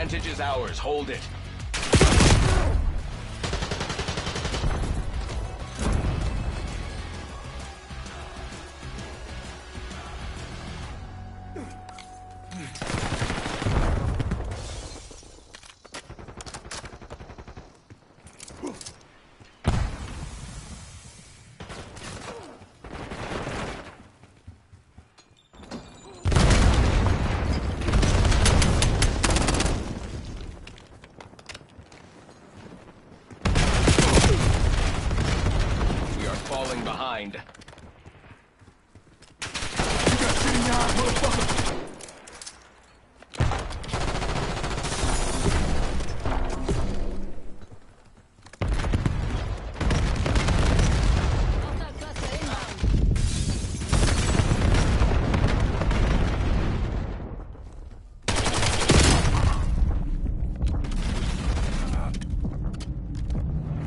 advantage is ours. Hold it. Falling behind.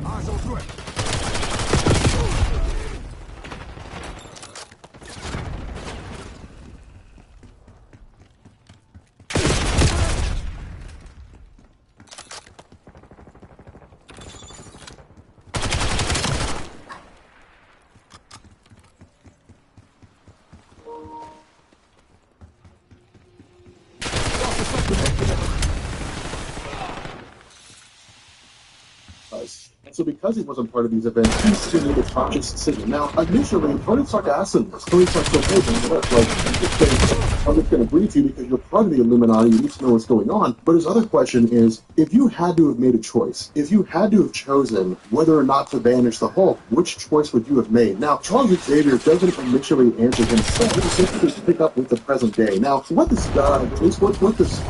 Eyes on threat. So because he wasn't part of these events, he still made a conscious decision. Now, initially, Tony Stark asked him this. Tony Stark said, hey, I'm just going to brief you because you're part of the Illuminati, you need to know what's going on. But his other question is, if you had to have made a choice, if you had to have chosen whether or not to banish the Hulk, which choice would you have made? Now, Charles Xavier doesn't initially answer himself. He simply pick up with the present day. Now, what this does, at least what this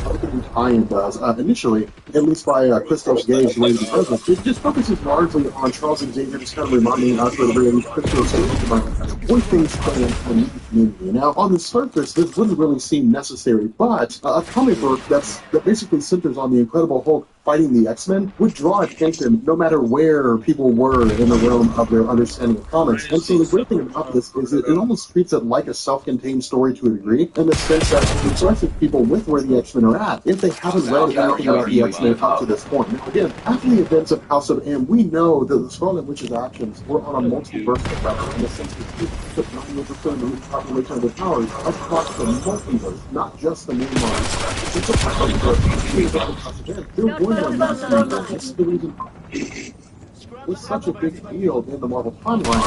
tie-in does, initially, at least by Christoph Gage, the way he does it just focuses largely on Charles Xavier just kind of reminding us that really Christoph Gage what things play in the community. Now, on the surface, this wouldn't really seem necessary, but a comic book that basically centers on the Incredible Hulk fighting the X-Men would draw attention no matter where people were in the realm of their understanding of comics. And so the great thing about this is it almost treats it like a self-contained story to a degree, in the sense that it starts with people with where the X-Men are at, if they haven't read anything about the X-Men up to this point. Now, again, after the events of House of M, we know that the Scarlet Witch's actions were on a multiverse level, in the sense that she took 90% of the population of the powers across the multiverse, not just the main line. It's a multiverse. They're going to that's the reason it's such a big deal in the Marvel timeline.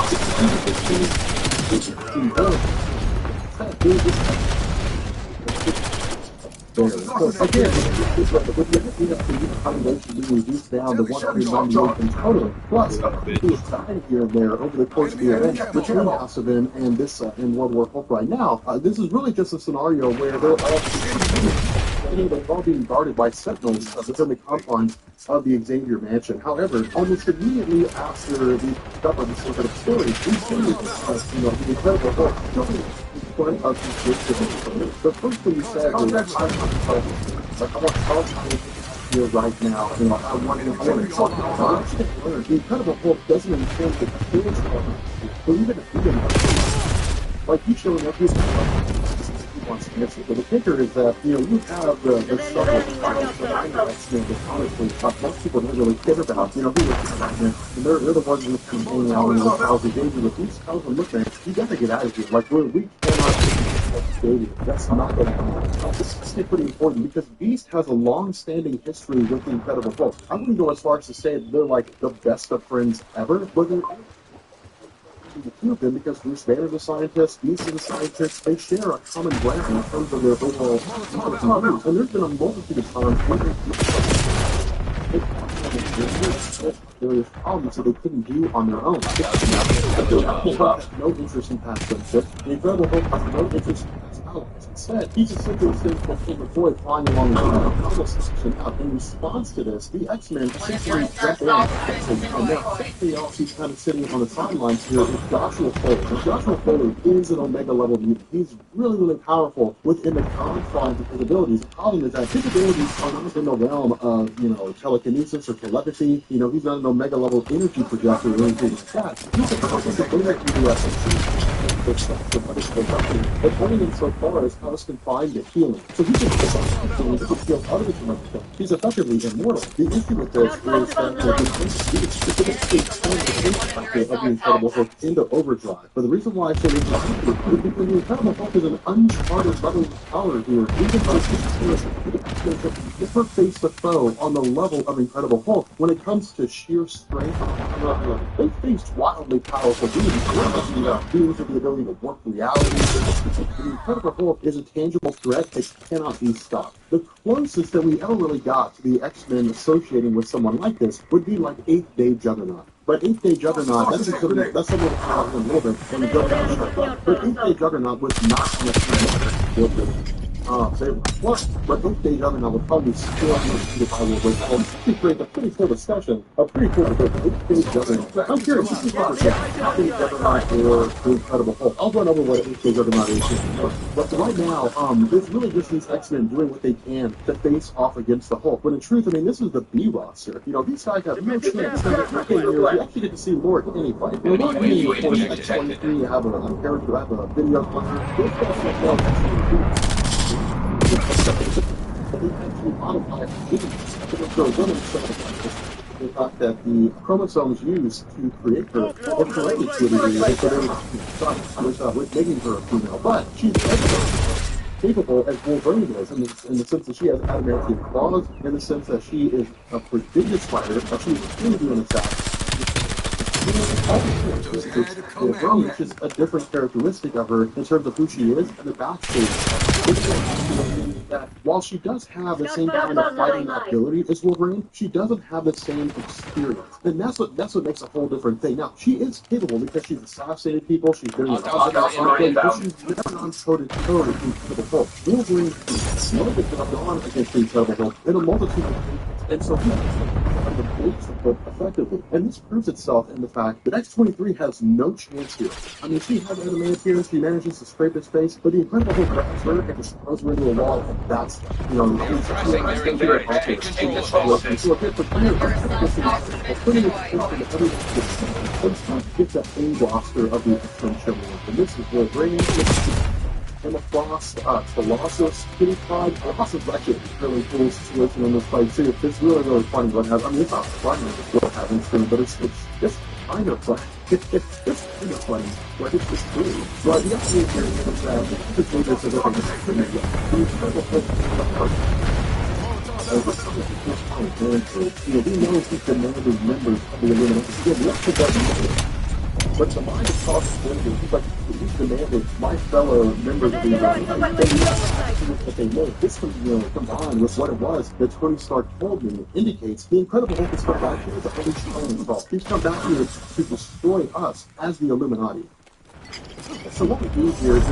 So again, with the population being reduced down to 198 in total, plus who is dying here and there over the course of the event between House of M and this in World War Hulk right now, this is really just a scenario where they're all being guarded by sentinels within the confines of the Xavier Mansion. However, almost immediately after the discovery of this sort of story, we see the Incredible Hulk point of the first thing you said was I want to here right now. I want to talk about the Incredible Hulk doesn't intend to kill someone, but even if he didn't, like he's showing up, he's wants to miss it. But the kicker is that, you have the stuff that honestly most people don't really care about. Who looks at and they're the ones who can hang out in the Charles Xavier with these colors and look at it. You gotta get out of here. Like we cannot stadium. That's not going to happen. This is pretty important because Beast has a long-standing history with the Incredible Hulk. I wouldn't go as far as to say that they're like the best of friends ever, but they're the two of them because Bruce Banner's a scientist, Beast is a scientist. They share a common ground in terms of their overall knowledge. And there's been a multitude of times where various problems that they couldn't do on their own. The Incredible Hulk has no interest in past friendship. The Incredible Hulk has no interest in past allies. Instead, he just simply sends McCoy flying along the conversation out. In response to this, the X-Men essentially jump in and now everybody else who's kind of sitting on the sidelines here is Joshua Fuller. And Joshua Fuller is an Omega level mutant. He's really, really powerful within the confines of his abilities. The problem is that his abilities are not in the realm of, telekinesis or telepathy. He's not an Omega level energy projector or anything like that. He's a perfect Omega USC. the punishable company, but only insofar as House can find the healing. So he can heal other dimensions. He's effectively immortal. The issue with this is that the specifically turn the impact of the Incredible Hulk into overdrive. But the reason why I say this is because the Incredible Hulk is an uncharted level of power here. Even though it's her face the foe on the level of Incredible Hulk when it comes to sheer strength. They faced wildly powerful beings. Beings with the ability to warp reality. The Incredible Hulk is a tangible threat that cannot be stopped. The closest that we ever really got to the X-Men associating with someone like this would be like Eighth Day Juggernaut. But Eighth Day Juggernaut, that's something we'll talk about in a little bit when we go down the But Eighth Day Juggernaut was not necessarily but Eighth Day Juggernaut would probably still be if I were with him. To create a pretty cool discussion, a pretty cool debate. Eighth Day Juggernaut. I'm curious, this is what Eighth Day Juggernaut or the Incredible Hulk. I'll run over what Eighth Day Juggernaut is. But right now, it's really just these X-Men doing what they can to face off against the Hulk. When in truth, I mean, this is the B roster. You know, these guys have no chance. You actually get to see Lord in any fight. You know, not any X-23, you have a character, you have a video hunter. Those guys have they actually modify the fact that the chromosomes used to create her are corrected to a degree, right? So with making her a female, but she's capable as Wolverine is, in the sense that she has adamantium claws, in the sense that she is a prodigious fighter, that she can do an attack. Wolverine, which is a different characteristic of her in terms of who she is and the backstage. That while she does have the same kind of fighting ability as Wolverine, she doesn't have the same experience. And that's what makes a whole different thing. Now, she is capable because she's assassinated people, she's been in the but she's never gone toe-to-toe with the Incredible Hulk. Wolverine has gone against the Incredible Hulk in a multitude of cases. And so he breaks the Hulk effectively. And this proves itself in the fact that X-23 has no chance here. I mean, she has adamantium, she manages to scrape his face, but the Incredible Hulk grabs her and just throws her into a wall, and that's, you know, gets the A roster of the X-Men show. And this is where Brain Emma Frost, Colossus, Kitty Pryde. Colossus is actually a really cool situation in this fight too. It's really, really funny what happens. I mean, it's not funny what happens to him, but it's kind of funny. It's kind of funny. Like, it's just true. But the other thing is that the changes are looking we know he's demanded members of the Illuminati. Let's put that but the mind of possibility, he's demanded my fellow members of the that they know this combined with what it was that Tony Stark told me indicates the Incredible Hulk has come back here to only China's fault. He's come back here to destroy us as the Illuminati. So what we do here is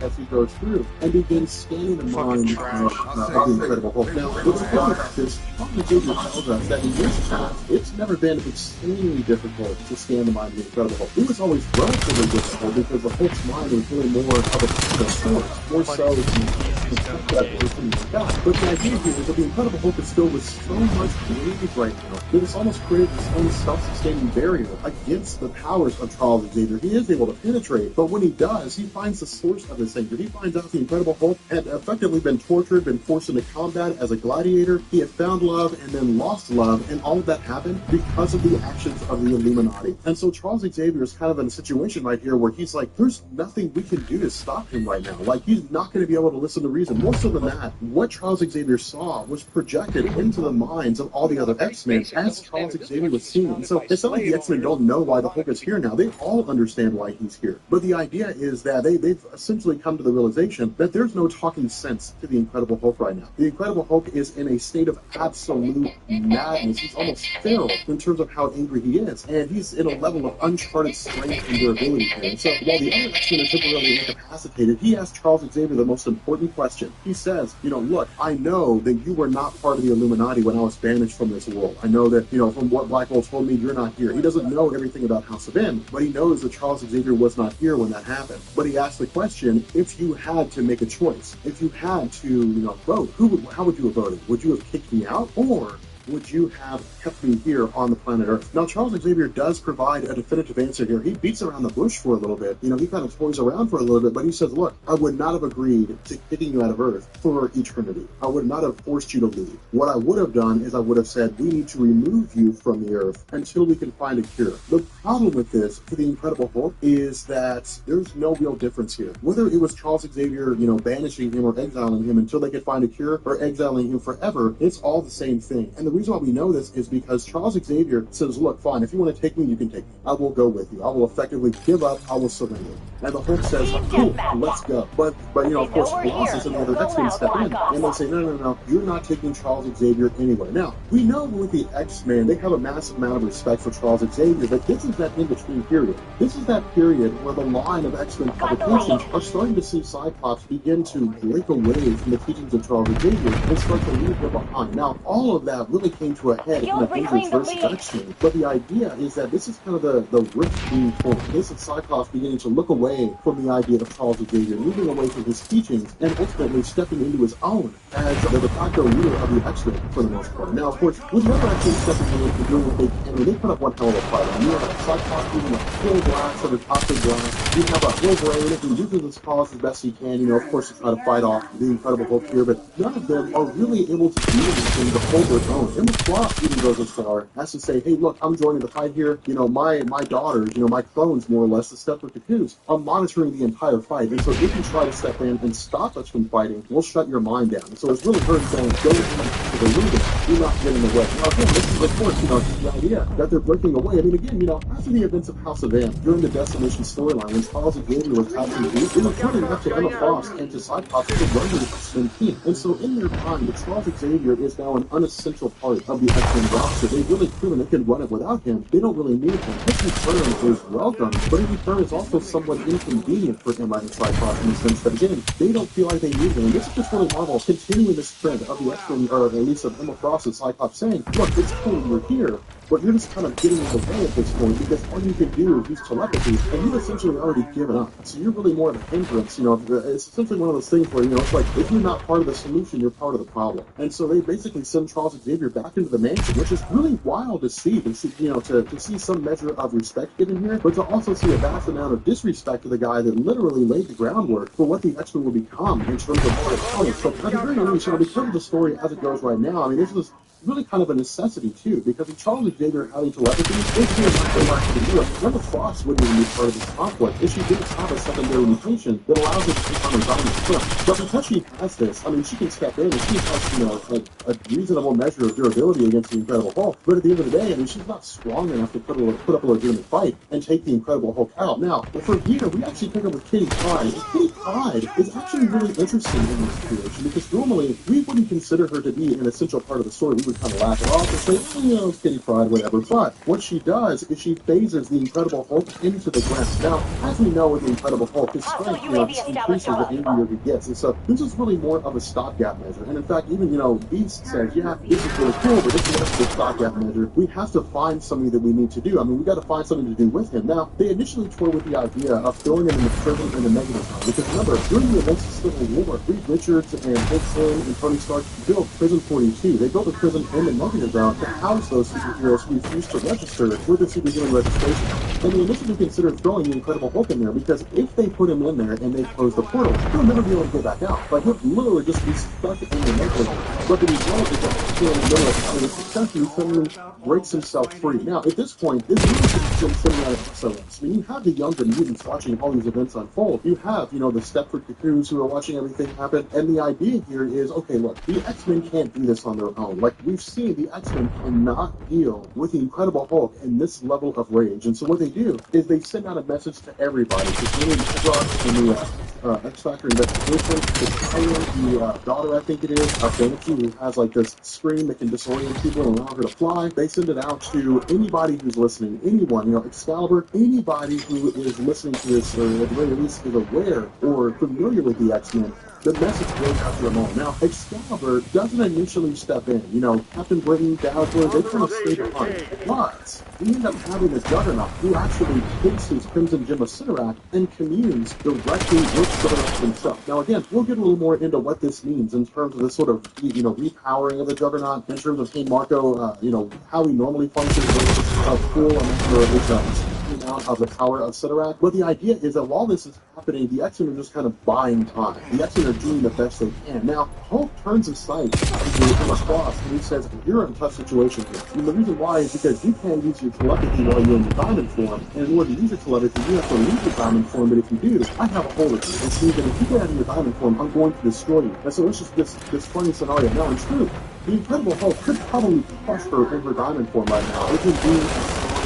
as he goes through and begins scanning the mind of the Incredible Hulk. Now, what's funny about this, Tommy Xavier tells us that in years past, it's never been extremely difficult to scan the mind of the Incredible Hulk. It was always relatively difficult because the Hulk's mind was really more of a source, more so than but the idea here is that the Incredible Hulk is filled with so much rage right now that it's almost created its own self-sustaining barrier against the powers of Charles Xavier. He is able to penetrate, but when he does, he finds the source of this anger. He finds out the Incredible Hulk had effectively been tortured, been forced into combat as a gladiator. He had found love and then lost love, and all of that happened because of the actions of the Illuminati. And so Charles Xavier is kind of in a situation right here where he's like, there's nothing we can do to stop him right now. Like, he's not going to be able to listen to reason. More so than that, what Charles Xavier saw was projected into the minds of all the other X-Men as Charles Xavier was seen. And so it's not like the X-Men don't know why the Hulk is here now. They all understand why he's here. But the idea is that they've essentially come to the realization that there's no talking sense to the Incredible Hulk right now. The Incredible Hulk is in a state of absolute madness. He's almost feral in terms of how angry he is. And he's in a level of uncharted strength and durability here. And so while the other X-Men are temporarily incapacitated, he asks Charles Xavier the most important question. He says, look, I know that you were not part of the Illuminati when I was banished from this world. I know that, from what Black Bolt told me, you're not here. He doesn't know everything about House of M, but he knows that Charles Xavier was not here when that happened. But he asked the question, if you had to make a choice, if you had to, vote, how would you have voted? Would you have kicked me out, or would you have kept me here on the planet Earth? Now, Charles Xavier does provide a definitive answer here. He beats around the bush for a little bit. You know, he kind of toys around for a little bit, but he says, look, I would not have agreed to kicking you out of Earth for eternity. I would not have forced you to leave. What I would have done is I would have said, we need to remove you from the Earth until we can find a cure. The problem with this, for the Incredible Hulk, is that there's no real difference here. Whether it was Charles Xavier, you know, banishing him or exiling him until they could find a cure, or exiling him forever, it's all the same thing. And the reason why we know this is because Charles Xavier says, look, fine, if you want to take me, you can take me. I will go with you. I will effectively give up. I will surrender. And the Hulk says, cool, let's go. But you know, of course, Colossus and the other X-Men step in, and they say, no, you're not taking Charles Xavier anywhere. Now, we know with the X-Men, they have a massive amount of respect for Charles Xavier, but this is that in-between period. This is that period where the line of X-Men publications are starting to see Cyclops begin to break away from the teachings of Charles Xavier and start to leave them behind. Now, all of that really came to a head in Avengers vs. X-Men, but the idea is that this is kind of the rift being torn. This is Cyclops beginning to look away from the idea of Charles Xavier, moving away from his teachings, and ultimately stepping into his own as the de facto leader of the X-Men for the most part. Now, of course, with the other X-Men stepping in and doing what they can, they put up one hell of a fight. I mean, you have Cyclops using a full blast of the toxic blast. You have a Wolverine who uses his claws as best he can, you know, of course, to try to fight off the Incredible Hulk here, but none of them are really able to do anything to hold their own. And the Frost even goes as far as to say, hey, look, I'm joining the fight here. You know, my daughters, you know, my clones, more or less, the Stepford Cocoons, I'm monitoring the entire fight. And so if you try to step in and stop us from fighting, we'll shut your mind down. And so it's really her saying, go to the leader. You're not getting away. Now, again, this is, of course, you know, the idea that they're breaking away. I mean, again, you know, after the events of House of M, during the Decimation storyline, when Charles Xavier was absent, it was really up to Emma Frost and to Cyclops to run the X-Men team. And so in their time, the Charles Xavier is now an unessential part of the X-Men roster. They've really proven they can run it without him. They don't really need him. His return is welcome, but his return is also somewhat inconvenient for Emma and Cyclops in the sense that, again, they don't feel like they need him. And this is just really Marvel continuing this trend of the X-Men, or at least of Emma Frost and Cyclops saying, look, it's cool you're here, but you're just kind of getting in the way at this point because all you can do is use telepathy, and you've essentially already given up. So you're really more of a hindrance. You know, it's essentially one of those things where, you know, it's like if you're not part of the solution, you're part of the problem. And so they basically send Charles Xavier back into the mansion, which is really wild to see. You know, to see some measure of respect given here, but to also see a vast amount of disrespect to the guy that literally laid the groundwork for what the X-Men will become in terms of what it's coming. So at the very least, you know, because of the story as it goes right now, I mean, this is really kind of a necessity too, because if Charles Xavier having telepathy, it's really not going back to the Europe. Emma Frost wouldn't even be part of this conflict if she didn't have a secondary mutation that allows her to take on her dominant foot. But because she has this, I mean, she can step in and she has, you know, a reasonable measure of durability against the Incredible Hulk. But at the end of the day, I mean, she's not strong enough to put up a legitimate fight and take the Incredible Hulk out. Now, for here, we actually pick up with Kitty Pryde. And Kitty Pryde is actually really interesting in this situation because normally we wouldn't consider her to be an essential part of the story. We would kind of laugh it off and say, oh, you know, it's Kitty Pryde, whatever. But what she does is she phases the Incredible Hulk into the ground. Now, as we know with the Incredible Hulk, his strength, you know, just increases the angrier he gets. And so this is really more of a stopgap measure. And in fact, even, you know, Beast says, yeah, this is really cool, but this is just a stopgap measure. We have to find something that we need to do. I mean, we got to find something to do with him. Now, they initially toyed with the idea of throwing him in the prison in the Negative Zone. Because remember, during the events of Civil War, Reed Richards and Hank Pym and Tony Stark built Prison 42. They built a prison in the Negative Zone to house those superheroes who refused to register with the superhuman registration. And they initially considered throwing the Incredible Hulk in there because if they put him in there and they close the portal, he'll never be able to get back out. Like, he'll literally just be stuck in the Negative Zone. But the result is that he's in the middle of it, successfully suddenly breaks himself free. Now, at this point, this really should have been cinematic excellence. I mean, you have the younger mutants watching all these events unfold. You have, you know, the Stepford Cocoons who are watching everything happen. And the idea here is, okay, look, the X-Men can't do this on their own. Like, we've seen the X-Men cannot deal with the Incredible Hulk and this level of rage. And so what they do is they send out a message to everybody, to Jimmy Madrox and the X-Factor investigation, to Tyler, the daughter, I think it is, of Banshee, who has like this screen that can disorient people and allow her to fly. They send it out to anybody who's listening, anyone, you know, Excalibur, anybody who is listening to this, or at the very least is aware or familiar with the X-Men. the message goes out to them all. Now, Excalibur doesn't initially step in. You know, Captain Britain, Dazzler, they kind of stay behind. But we end up having a Juggernaut who actually takes his Crimson Gem of Cyttorak and communes directly with Juggernaut himself. Now, again, we'll get a little more into what this means in terms of this sort of, you know, repowering of the Juggernaut, in terms of King Marco, you know, how he normally functions versus a full amount of the power of Cyttorak. But the idea is that while this is happening, the X-Men are just kind of buying time. The X-Men are doing the best they can. Now, Hulk turns his sight to Emma Frost and he says, you're in a tough situation here. And the reason why is because you can't use your telepathy while you're in your diamond form. And in order to use your telepathy, you have to leave your diamond form. But if you do, I have a hold of you. And see that if you get out of your diamond form, I'm going to destroy you. And so it's just this funny scenario. Now, in truth, the Incredible Hulk could probably crush her in her diamond form right now. It could be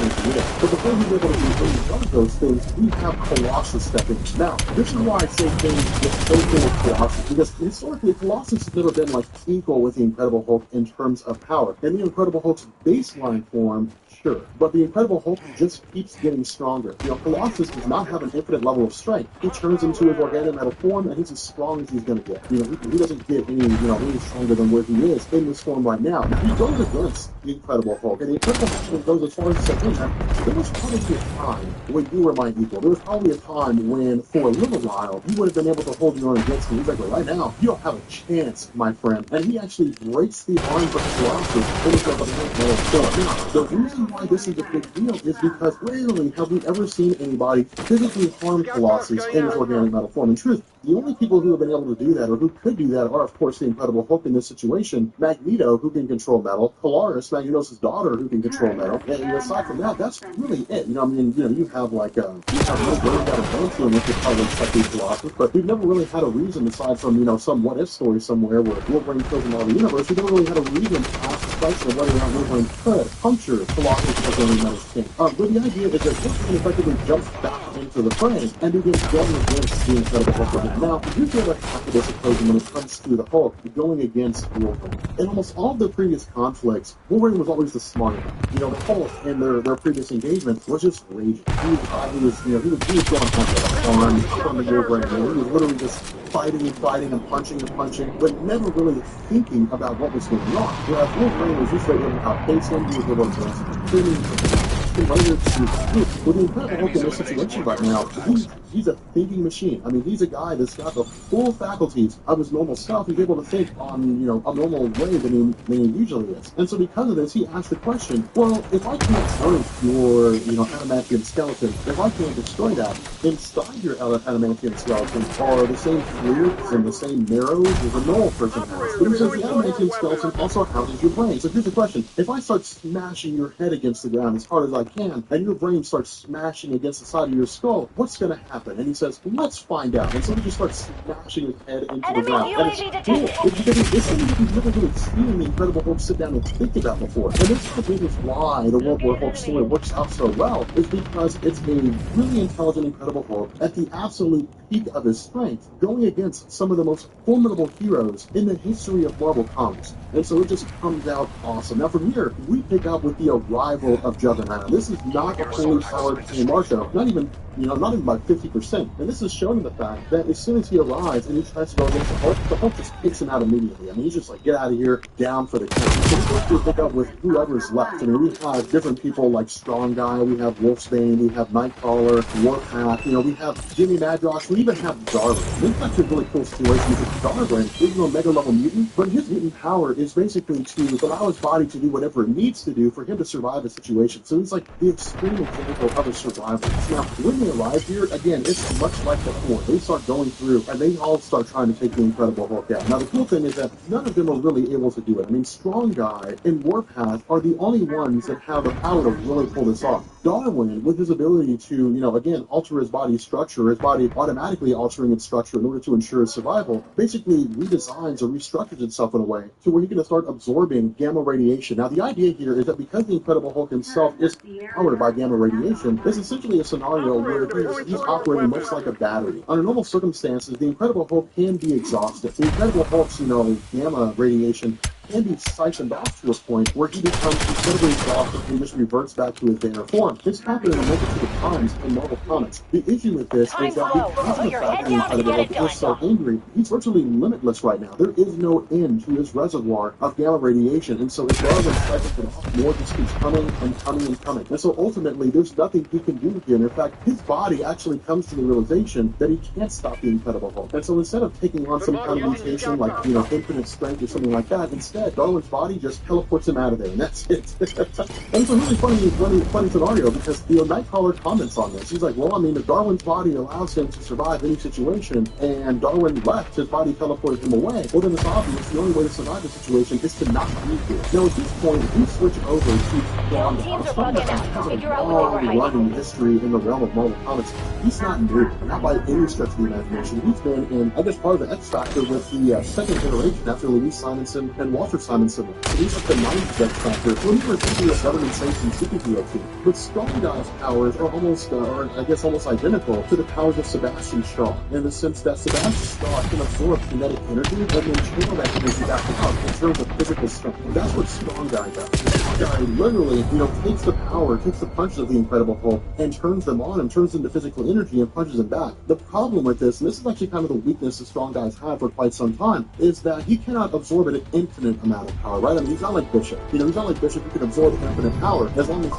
but before he's able to do one of those things, we have Colossus stepping in. Now, this is why I say things get so cool with Colossus, because historically, Colossus has never been like equal with the Incredible Hulk in terms of power. In the Incredible Hulk's baseline form, sure, but the Incredible Hulk just keeps getting stronger. You know, Colossus does not have an infinite level of strength. He turns into his organic metal form, and he's as strong as he's going to get. You know, he doesn't get any stronger than where he is in this form right now. He goes against the Incredible Hulk, and the Incredible Hulk goes as far as to say, there was probably a time when you were my equal. There was probably a time when, for a little while, you would have been able to hold your own against me. He's like, well, right now, you don't have a chance, my friend. And he actually breaks the arms of Colossus. The reason why this is a big deal is because rarely have we ever seen anybody physically harm Colossus in his organic metal form. In truth, the only people who have been able to do that, or who could do that, are, of course, the Incredible Hulk in this situation, Magneto, who can control metal, Polaris, Magneto's daughter, who can control metal, and aside from that, that's really it. You know, I mean, you have like, you have no brain that advancement with the probably technically Colossus, but we've never really had a reason, aside from, you know, some what-if story somewhere where Wolverine kills him out of the universe, we never really had a reason to ask the question of whether or not Wolverine could puncture Colossus as only metal king. But the idea is that Wolverine effectively jumps back into the frame and begins going against the Incredible Hulk again. Now, you feel like half of this equation when it comes to the Hulk going against Wolverine. In almost all of their previous conflicts, Wolverine was always the smart guy. You know, the Hulk in their previous engagement was just raging. He was going on from the Wolverine. He was literally just fighting and punching, but never really thinking about what was going on. Whereas Wolverine was just able to outpace him, he was able to with the Incredible Hulk in this situation right now, he's a thinking machine. I mean, he's a guy that's got the full faculties of his normal self. He's able to think on, you know, a normal way than he usually is. And so because of this, he asked the question, well, if I can't turn your, you know, adamantium skeleton, if I can't destroy that, inside your adamantium skeleton are the same fluids and the same marrows as a normal person has. But he says the adamantium skeleton also houses your brain. So here's the question. If I start smashing your head against the ground as hard as I can, and your brain starts smashing against the side of your skull, what's going to happen? And he says, let's find out. And so he just starts smashing his head into the ground. And it's cool. It's something that we've never really seen the Incredible Hulk sit down and think about before. And this is the reason why the World War Hulk story works out so well, is because it's a really intelligent Incredible Hulk at the absolute peak of his strength, going against some of the most formidable heroes in the history of Marvel Comics. And so it just comes out awesome. Now from here, we pick up with the arrival of Juggernaut. This is not a fully powered King Marco, not even by 50%. And this is shown in the fact that as soon as he arrives and he tries to go against the Hulk just kicks him out immediately. I mean, he's just like, get out of here, down for the count. So we have to pick up with whoever's left. I mean, we have different people like Strong Guy, we have Wolfsbane, we have Nightcrawler, Warpath, you know, we have Jimmy Madrox, we even have Darwin. This is actually a really cool situation because Darwin is an Omega level mutant, but his mutant power is basically to allow his body to do whatever it needs to do for him to survive a situation. So he's like the extreme example of a survival. Now, when they arrive here, again, it's much like before. They start going through, and they all start trying to take the Incredible Hulk out. Now, the cool thing is that none of them are really able to do it. I mean, Strong Guy and Warpath are the only ones that have the power to really pull this off. Darwin, with his ability to, you know, again, alter his body's structure, his body automatically altering its structure in order to ensure his survival, basically redesigns or restructures itself in a way to where he can start absorbing gamma radiation. Now, the idea here is that because the Incredible Hulk himself is powered by gamma radiation, there's essentially a scenario where he's operating much like a battery. Under normal circumstances, the Incredible Hulk can be exhausted. The Incredible Hulk's, you know, gamma radiation can be siphoned off to a point where he becomes incredibly exhausted and just reverts back to his Banner form. This happened a multitude of times in Marvel Comics. The issue with this is that because of the fact that the Incredible Hulk is so angry, he's virtually limitless right now. There is no end to his reservoir of gamma radiation, and so if Darwin siphons it off, more just keeps coming and coming and coming. And so ultimately, there's nothing he can do here. And in fact, his body actually comes to the realization that he can't stop the Incredible Hulk. And so instead of taking on some kind of mutation like, infinite strength or something like that, instead, Darwin's body just teleports him out of there, and that's it. And it's a really funny scenario because, Nightcrawler comments on this. He's like, well, I mean, if Darwin's body allows him to survive any situation, and Darwin left, his body teleported him away, well, then it's obvious the only way to survive the situation is to not be here. Now, at this point, if we switch over to Strong Guy has a long running history in the realm of Marvel Comics. He's not new, not by any stretch of the imagination. He's been in, I guess, part of the X Factor with the second generation after Louise Simonson and Walter Simonson. So he's like the 90s X Factor. When he was essentially a government-sanctioned superhero team. But Strong Guy's powers are almost identical to the powers of Sebastian Shaw, in the sense that Sebastian Shaw can absorb kinetic energy and then channel that energy back out in terms of physical strength. And that's what Strong Guy does. Strong Guy literally, takes the punches of the Incredible Hulk and turns them on and turns into physical energy and punches them back. The problem with this, and this is actually kind of the weakness that Strong Guy's had for quite some time, is that he cannot absorb an infinite amount of power, right? I mean, he's not like Bishop. He's not like Bishop who can absorb infinite power as long as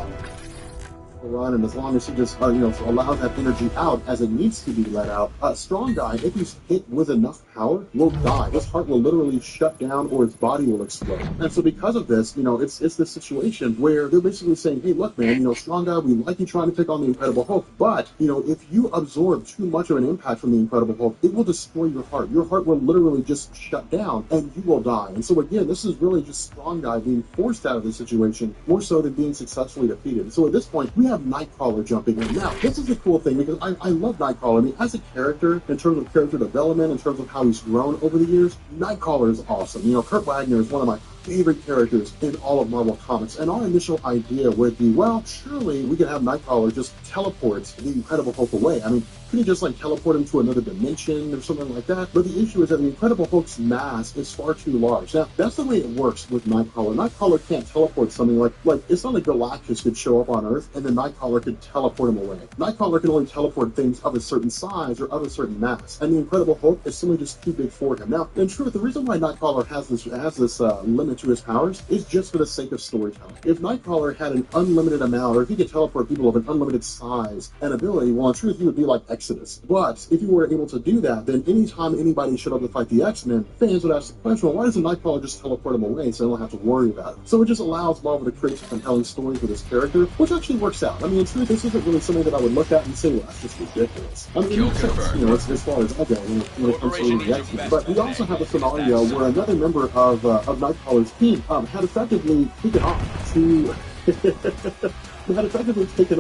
run, and as long as he just allows that energy out as it needs to be let out. Strong Guy, if he's hit with enough power, will die. His heart will literally shut down, or his body will explode. And so because of this, it's this situation where they're basically saying, hey, look, man, Strong Guy, we like you trying to take on the Incredible Hulk, but if you absorb too much of an impact from the Incredible Hulk, it will destroy your heart. Your heart will literally just shut down, and you will die. And so again, this is really just Strong Guy being forced out of the situation more so than being successfully defeated. And so at this point, we have Nightcrawler jumping in. Now, this is a cool thing because I love Nightcrawler. I mean, as a character, in terms of character development, in terms of how he's grown over the years, Nightcrawler is awesome. Kurt Wagner is one of my favorite characters in all of Marvel Comics, and our initial idea would be, well, surely we could have Nightcrawler just teleport the Incredible Hulk away. I mean, could he just teleport him to another dimension or something like that? But the issue is that the Incredible Hulk's mass is far too large. Now, that's the way it works with Nightcrawler. Nightcrawler can't teleport something like it's not like Galactus could show up on Earth and then Nightcrawler could teleport him away. Nightcrawler can only teleport things of a certain size or of a certain mass, and the Incredible Hulk is simply just too big for him. Now, in truth, the reason why Nightcrawler has this limit to his powers is just for the sake of storytelling. If Nightcrawler had an unlimited amount, or if he could teleport people of an unlimited size and ability, well, in truth, he would be like Exodus. But if you were able to do that, then anytime anybody showed up to fight the X-Men, fans would ask the question, well, why doesn't Nightcrawler just teleport him away so they don't have to worry about it? So it just allows Marvel to create a compelling story for this character, which actually works out. I mean, in truth, this isn't really something that I would look at and say, well, that's just ridiculous. I mean, it makes sense, as far as I go, when it comes to the X-Men. But we also have a scenario where another member of Nightcrawler's team had effectively taken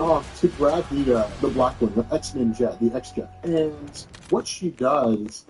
off to grab the Black one, the X-Men jet, the X-Jet. And what she does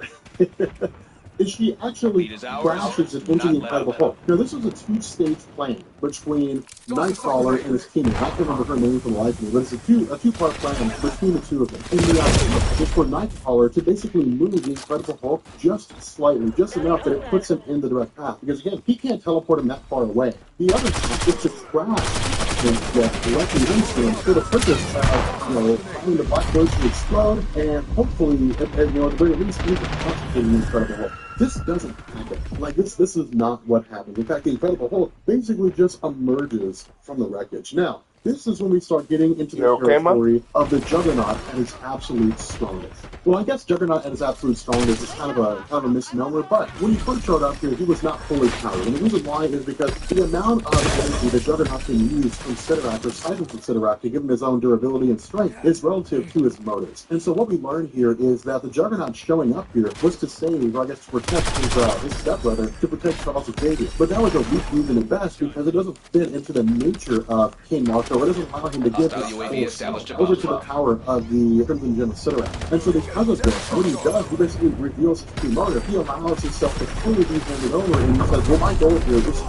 is she actually crashes it into the Incredible Hulk. Now, this was a two-stage plane between Nightcrawler and his teammate. I can't remember her name for the life of me, but it's a two-part plan between the two of them. And the idea is for Nightcrawler to basically move the Incredible Hulk just slightly, just enough that it puts him in the direct path. Because, again, he can't teleport him that far away. The other thing is to crash directly into him for the purpose of, having the Black Widow to explode and hopefully, at the very least, incapacitating the Incredible Hulk. This doesn't happen. This is not what happens. In fact, the Incredible Hulk basically just emerges from the wreckage. Now, this is when we start getting into the territory of the Juggernaut at his absolute strongest. Well, I guess Juggernaut at his absolute strongest is kind of a misnomer, but when he first showed up here, he was not fully powered. And the reason why is because the amount of energy that Juggernaut can use from Sidorak, or siphon from Sidorak, to give him his own durability and strength is relative to his motives. And so what we learn here is that the Juggernaut showing up here was to save, or I guess to protect his stepbrother, to protect Charles Xavier. But that was a weak reason at best because it doesn't fit into the nature of King Marco. It doesn't allow him to give over to the power of the Crimson Gem of Sidorak. And so because of this, what he does, he basically reveals his true motive. He allows himself to fully be handed over, and he says, well, my goal here is just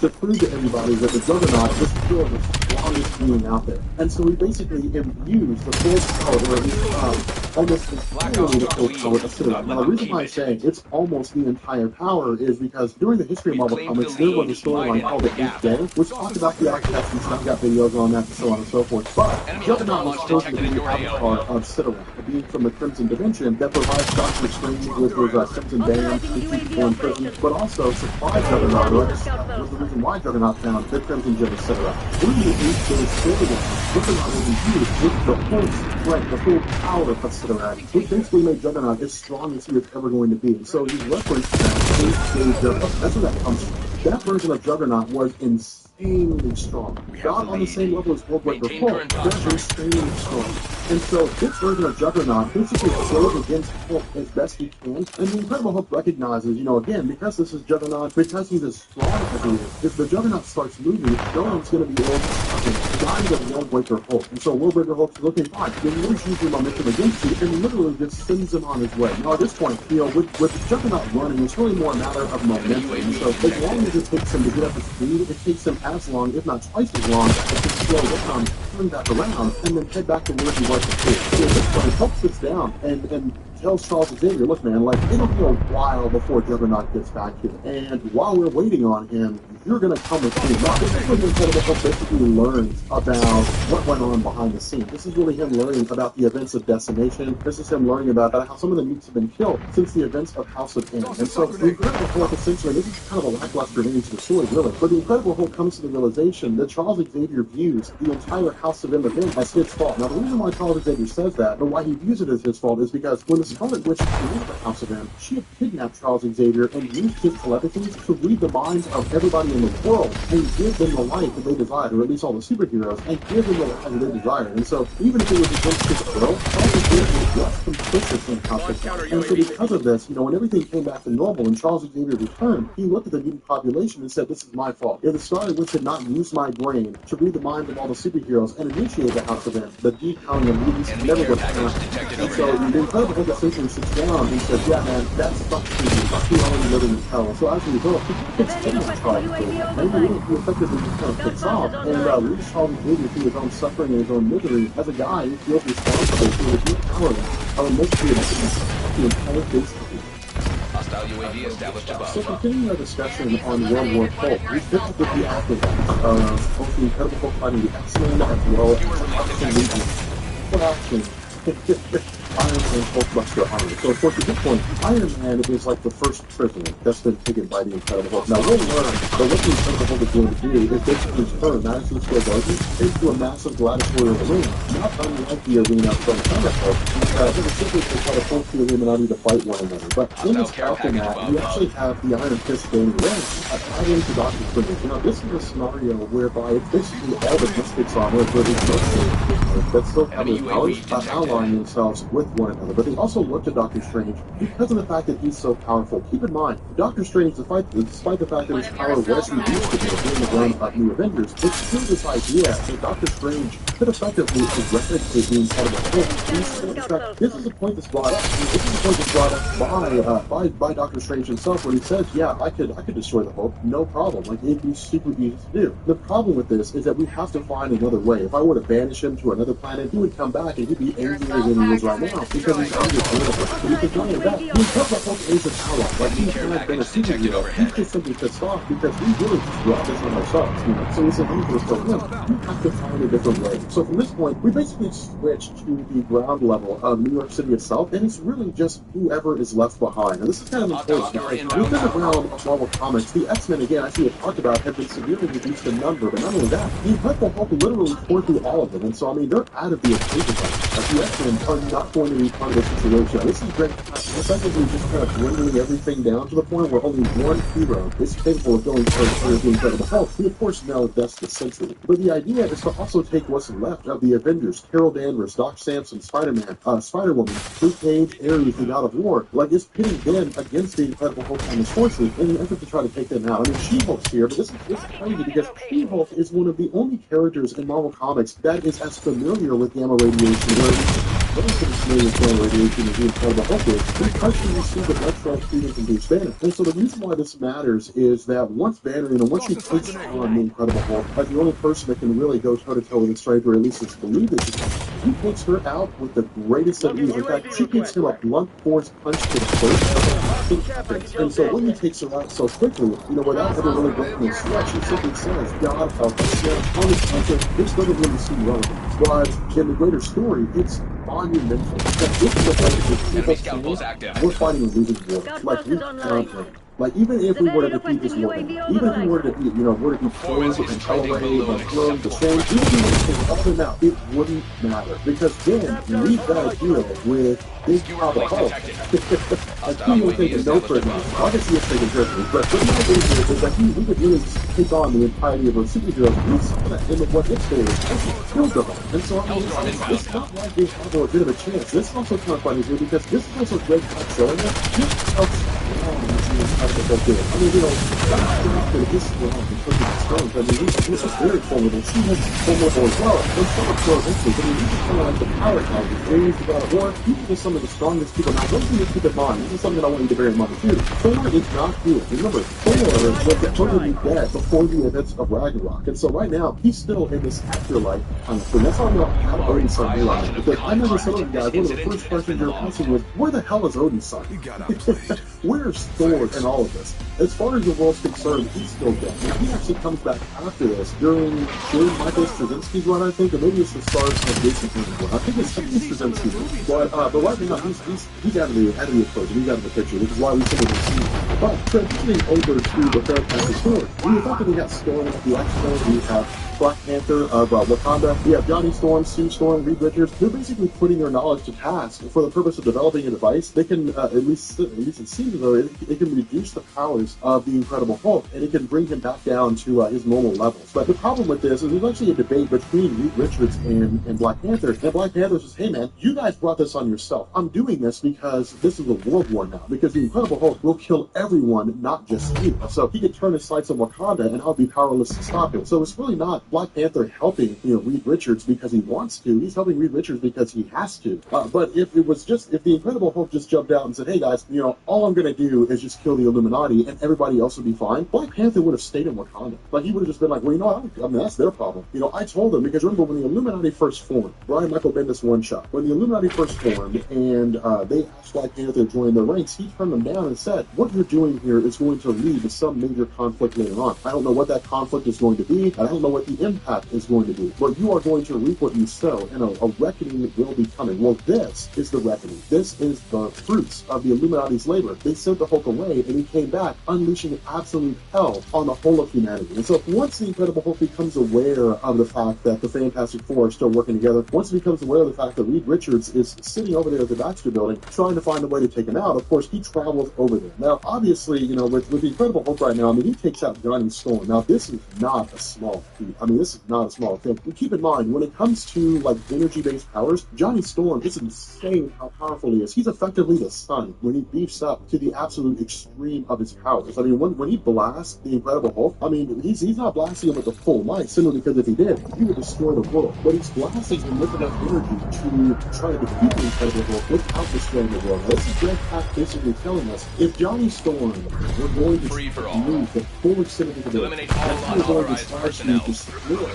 to prove to everybody that the Juggernaut is still this strongest being out there. And so he basically imbues the full power, or at least almost entirely the full power of Cyttorak. Now, the reason why I'm saying it's almost the entire power is because during the history of Marvel Comics, there was a storyline called The Eighth Day, which talked about the outcasts and stuff, got videos on that and so on and so forth. But Juggernaut was chosen to be the avatar of Cyttorak, a being from the Crimson Dimension that provides Doctor Strange with his Crimson Band to keep people in prison, but also supplies Juggernaut, or was the reason why Juggernaut found the Crimson Gem of Cyttorak. During the 8 days storyline, Juggernaut was infused with the full strength, the full power of Cyttorak, which basically made Juggernaut as strong as he was ever going to be. And so he's referenced that 8 days Juggernaut. That's where that comes from. That version of Juggernaut was insanely strong. Not on the same level as Worldbreaker Hulk, but insanely strong. And so this version of Juggernaut basically goes against Hulk as best he can. And the Incredible Hulk recognizes, again, because this is Juggernaut, because he's as strong as he is, if the Juggernaut starts moving, no one's going to be able to guide the Worldbreaker Hulk. And so Worldbreaker Hulk's looking fine. Then you use your momentum against you and literally just sends him on his way. Now at this point, with Juggernaut running, it's really more a matter of momentum. And so as long as it takes him to get up to speed, it takes him as long, if not twice as long, to slow down, turn back around, and then head back to where he was before. So at this point, Hulk sits down and tells Charles Xavier, look man, it'll be a while before Juggernaut gets back here. And while we're waiting on him, you're going to come with me. Now, this is when Incredible Hulk basically learns about what went on behind the scenes. This is really him learning about the events of Decimation. This is him learning about how some of the mutants have been killed since the events of House of M. And so the Incredible Hulk, essentially, this is kind of a lackluster ending to the story, really. But the Incredible Hulk comes to the realization that Charles Xavier views the entire House of M event as his fault. Now, the reason why Charles Xavier says that, or why he views it as his fault, is because when the Scarlet Witch created the House of M, she had kidnapped Charles Xavier and used his telepathy to read the minds of everybody in the world and give them the life that they desired, or at least all the superheroes, and give them the life that they desired. And so, even if it was against his will, Charles Xavier was less complicit in House. And so, because of this, when everything came back to normal and Charles Xavier returned, he looked at the mutant population and said, "This is my fault. If the Scarlet Witch had not used my brain to read the minds of all the superheroes and initiate the House of M, the decowning of mutants never would have happened." And so, the Incredible Hulk essentially sits down and says, "Yeah, man, that's fucking you already living in hell." And so, as a result, he gets maybe he effectively just kind of kicks off and leaves Charles Xavier through his own suffering and his own misery as a guy who feels responsible for the deep power of most of the entire face of it. Hostile UAV established above. So continuing our discussion on World War Hulk, we picked up with the aftermath of both the Incredible Hulk fighting the X-Men as well as Iron Man Hulkbuster Army. So of course at this point, Iron Man is like the first prisoner that's been taken by the Incredible Hulk. Now we'll learn that what the Incredible Hulk is going to do is basically turn Madison Square Garden into a massive gladiatorial arena, not unlike the arena from Thunderbolt. It was simply to try to force the Illuminati to fight one another. But in this aftermath, you actually have the Iron Fist gaining rank tied into Doctor Strange. This is a scenario whereby it's basically all the mystics on Earth, where there's no that still have their powers, allying themselves with one another. But they also look to Doctor Strange because of the fact that he's so powerful. Keep in mind, Doctor Strange, despite the fact that his power was reduced to during the run of New Avengers, it's still this idea that Doctor Strange could effectively eradicate the Incredible Hulk. This is a point that's brought up. This is a point that's brought up by Doctor Strange himself, where he says, "Yeah, I could destroy the Hulk, no problem. It'd be super easy to do." The problem with this is that we have to find another way. If I were to banish him to another planet, he would come back and he'd be angrier than he is right now because he's undeserved. But because not only that, the Incredible Hulk is an ally. He's not been a superhero. He's just simply pissed off because we really just brought this on ourselves. So he said, "I'm going to tell him, you have to find a different way." So from this point, we basically switched to the ground level of New York City itself, and it's really just whoever is left behind. And this is kind of important. We've been around Marvel Comics. The X-Men, again, as we have talked about, have been severely reduced in number, but not only that, the Incredible Hulk literally tore through all of them. And so, they're out of the equation. The X-Men are not going to be part of the situation. This is great. Effectively just kind of dwindling everything down to the point where only one hero is capable of going for the Incredible Hulk. We, of course, know that's the Sentry. But the idea is to also take what's left of the Avengers, Carol Danvers, Doc Samson, Spider-Man, Spider-Woman, Luke Cage, Ares, the God of War, it's pitting them against the Incredible Hulk and his forces in an effort to try to take them out. She-Hulk's here, but this is crazy because She-Hulk is one of the only characters in Marvel Comics that is as familiar with gamma radiation, where relatively smooth thermal radiation is the Incredible Hulk is, we partially receive the blood strike treatment from Bruce Banner. And so the reason why this matters is that once Banner, once he takes on the Incredible Hulk, as the only person that can really go toe-to-toe with the strike, or at least it's believed that he takes her out with the greatest of ease. In fact, she gives him a blunt force punch to the face. And so when he takes her out so quickly, without ever really breaking a sweat, she simply says, God help us. On this concept, this doesn't really seem relevant. But in the greater story, it's monumental. This is the fact that we're fighting a losing war. Like, we cannot win. Like, even if we were to defeat this war, even if we were to defeat, were to defeat Thor and Callaway and Throne, the same, even if we were to take all of them out, it wouldn't matter. Because then, we've got to deal with Big Papa Hulk. I can't even take a note for it now. I can see us taking prisoners, but my thing is that we could really take on the entirety of our superheroes. And what its goal is, actually kills the Hulk. And so, I mean, it's not like they have a bit of a chance. This is also kind of funny here, because this is also great at showing us just how strong this Incredible Hulk is. I mean, not that this is wrong because of the stones. I mean, this is very formidable. She has formidable as well. And some of those instances, I mean, these are kind of like the powerhouses. Raised about war, even just some of the strongest people. Now, one thing to keep in mind, this is something I want you to bear in mind too. Thor is not good. Remember, Thor was totally dead before the events of Ragnarok. And so right now, he's still in this afterlife kind of thing. That's how I know how Odin's son realized. Because I remember some of you guys, one of the first questions you're asking was, where the hell is Odin's son? Where's Thor in all of this? As far as the world's concerned, he's still dead. Now, he actually comes back after this during Michael Straczynski's run, I think, or maybe it's the start of Jason Aaron's run. I think it's Straczynski's run. But right now, he's out of the equation. He's out of the picture, which is why we simply don't see him. But transitioning over to the Fantastic Four, we effectively have Storm, the X-Men, we have Black Panther of Wakanda. We have Johnny Storm, Sue Storm, Reed Richards. They're basically putting their knowledge to task for the purpose of developing a device. They can, at least it seems as though it can reduce the powers of the Incredible Hulk, and it can bring him back down to his normal levels. But the problem with this is there's actually a debate between Reed Richards and Black Panther. And Black Panther says, hey man, you guys brought this on yourself. I'm doing this because this is a world war now, because the Incredible Hulk will kill everyone, not just you. So he could turn his sights on Wakanda and I'll be powerless to stop him. So it's really not Black Panther helping, Reed Richards because he wants to. He's helping Reed Richards because he has to. But if the Incredible Hulk just jumped out and said, hey guys, all I'm going to do is just kill the Illuminati and everybody else would be fine, Black Panther would have stayed in Wakanda. Like, he would have just been like, well, I mean, that's their problem. I told them, because remember when the Illuminati first formed, Brian Michael Bendis one shot, when the Illuminati first formed and they asked Black Panther to join their ranks, he turned them down and said, what you're doing here is going to lead to some major conflict later on. I don't know what that conflict is going to be. I don't know what the impact is going to be, but you are going to reap what you sow, and a reckoning will be coming. Well, this is the reckoning. This is the fruits of the Illuminati's labor. They sent the Hulk away, and he came back, unleashing absolute hell on the whole of humanity. And so once the Incredible Hulk becomes aware of the fact that the Fantastic Four are still working together, once he becomes aware of the fact that Reed Richards is sitting over there at the Baxter Building trying to find a way to take him out, of course, he travels over there. Now, obviously, with the Incredible Hulk right now, I mean, he takes out Johnny Storm. Now, this is not a small feat. I mean, this is not a small thing. And keep in mind, when it comes to, like, energy-based powers, Johnny Storm, it's insane how powerful he is. He's effectively the sun when he beefs up to the absolute extreme of his powers. I mean, when he blasts the Incredible Hulk, I mean, he's not blasting him with the full might, simply because if he did, he would destroy the world. But he's blasting him with enough energy to try to defeat the Incredible Hulk without destroying the world. Now, this is Greg Pak basically telling us, if Johnny Storm were going to move the full extent of the world, that's how we're going to start to destroy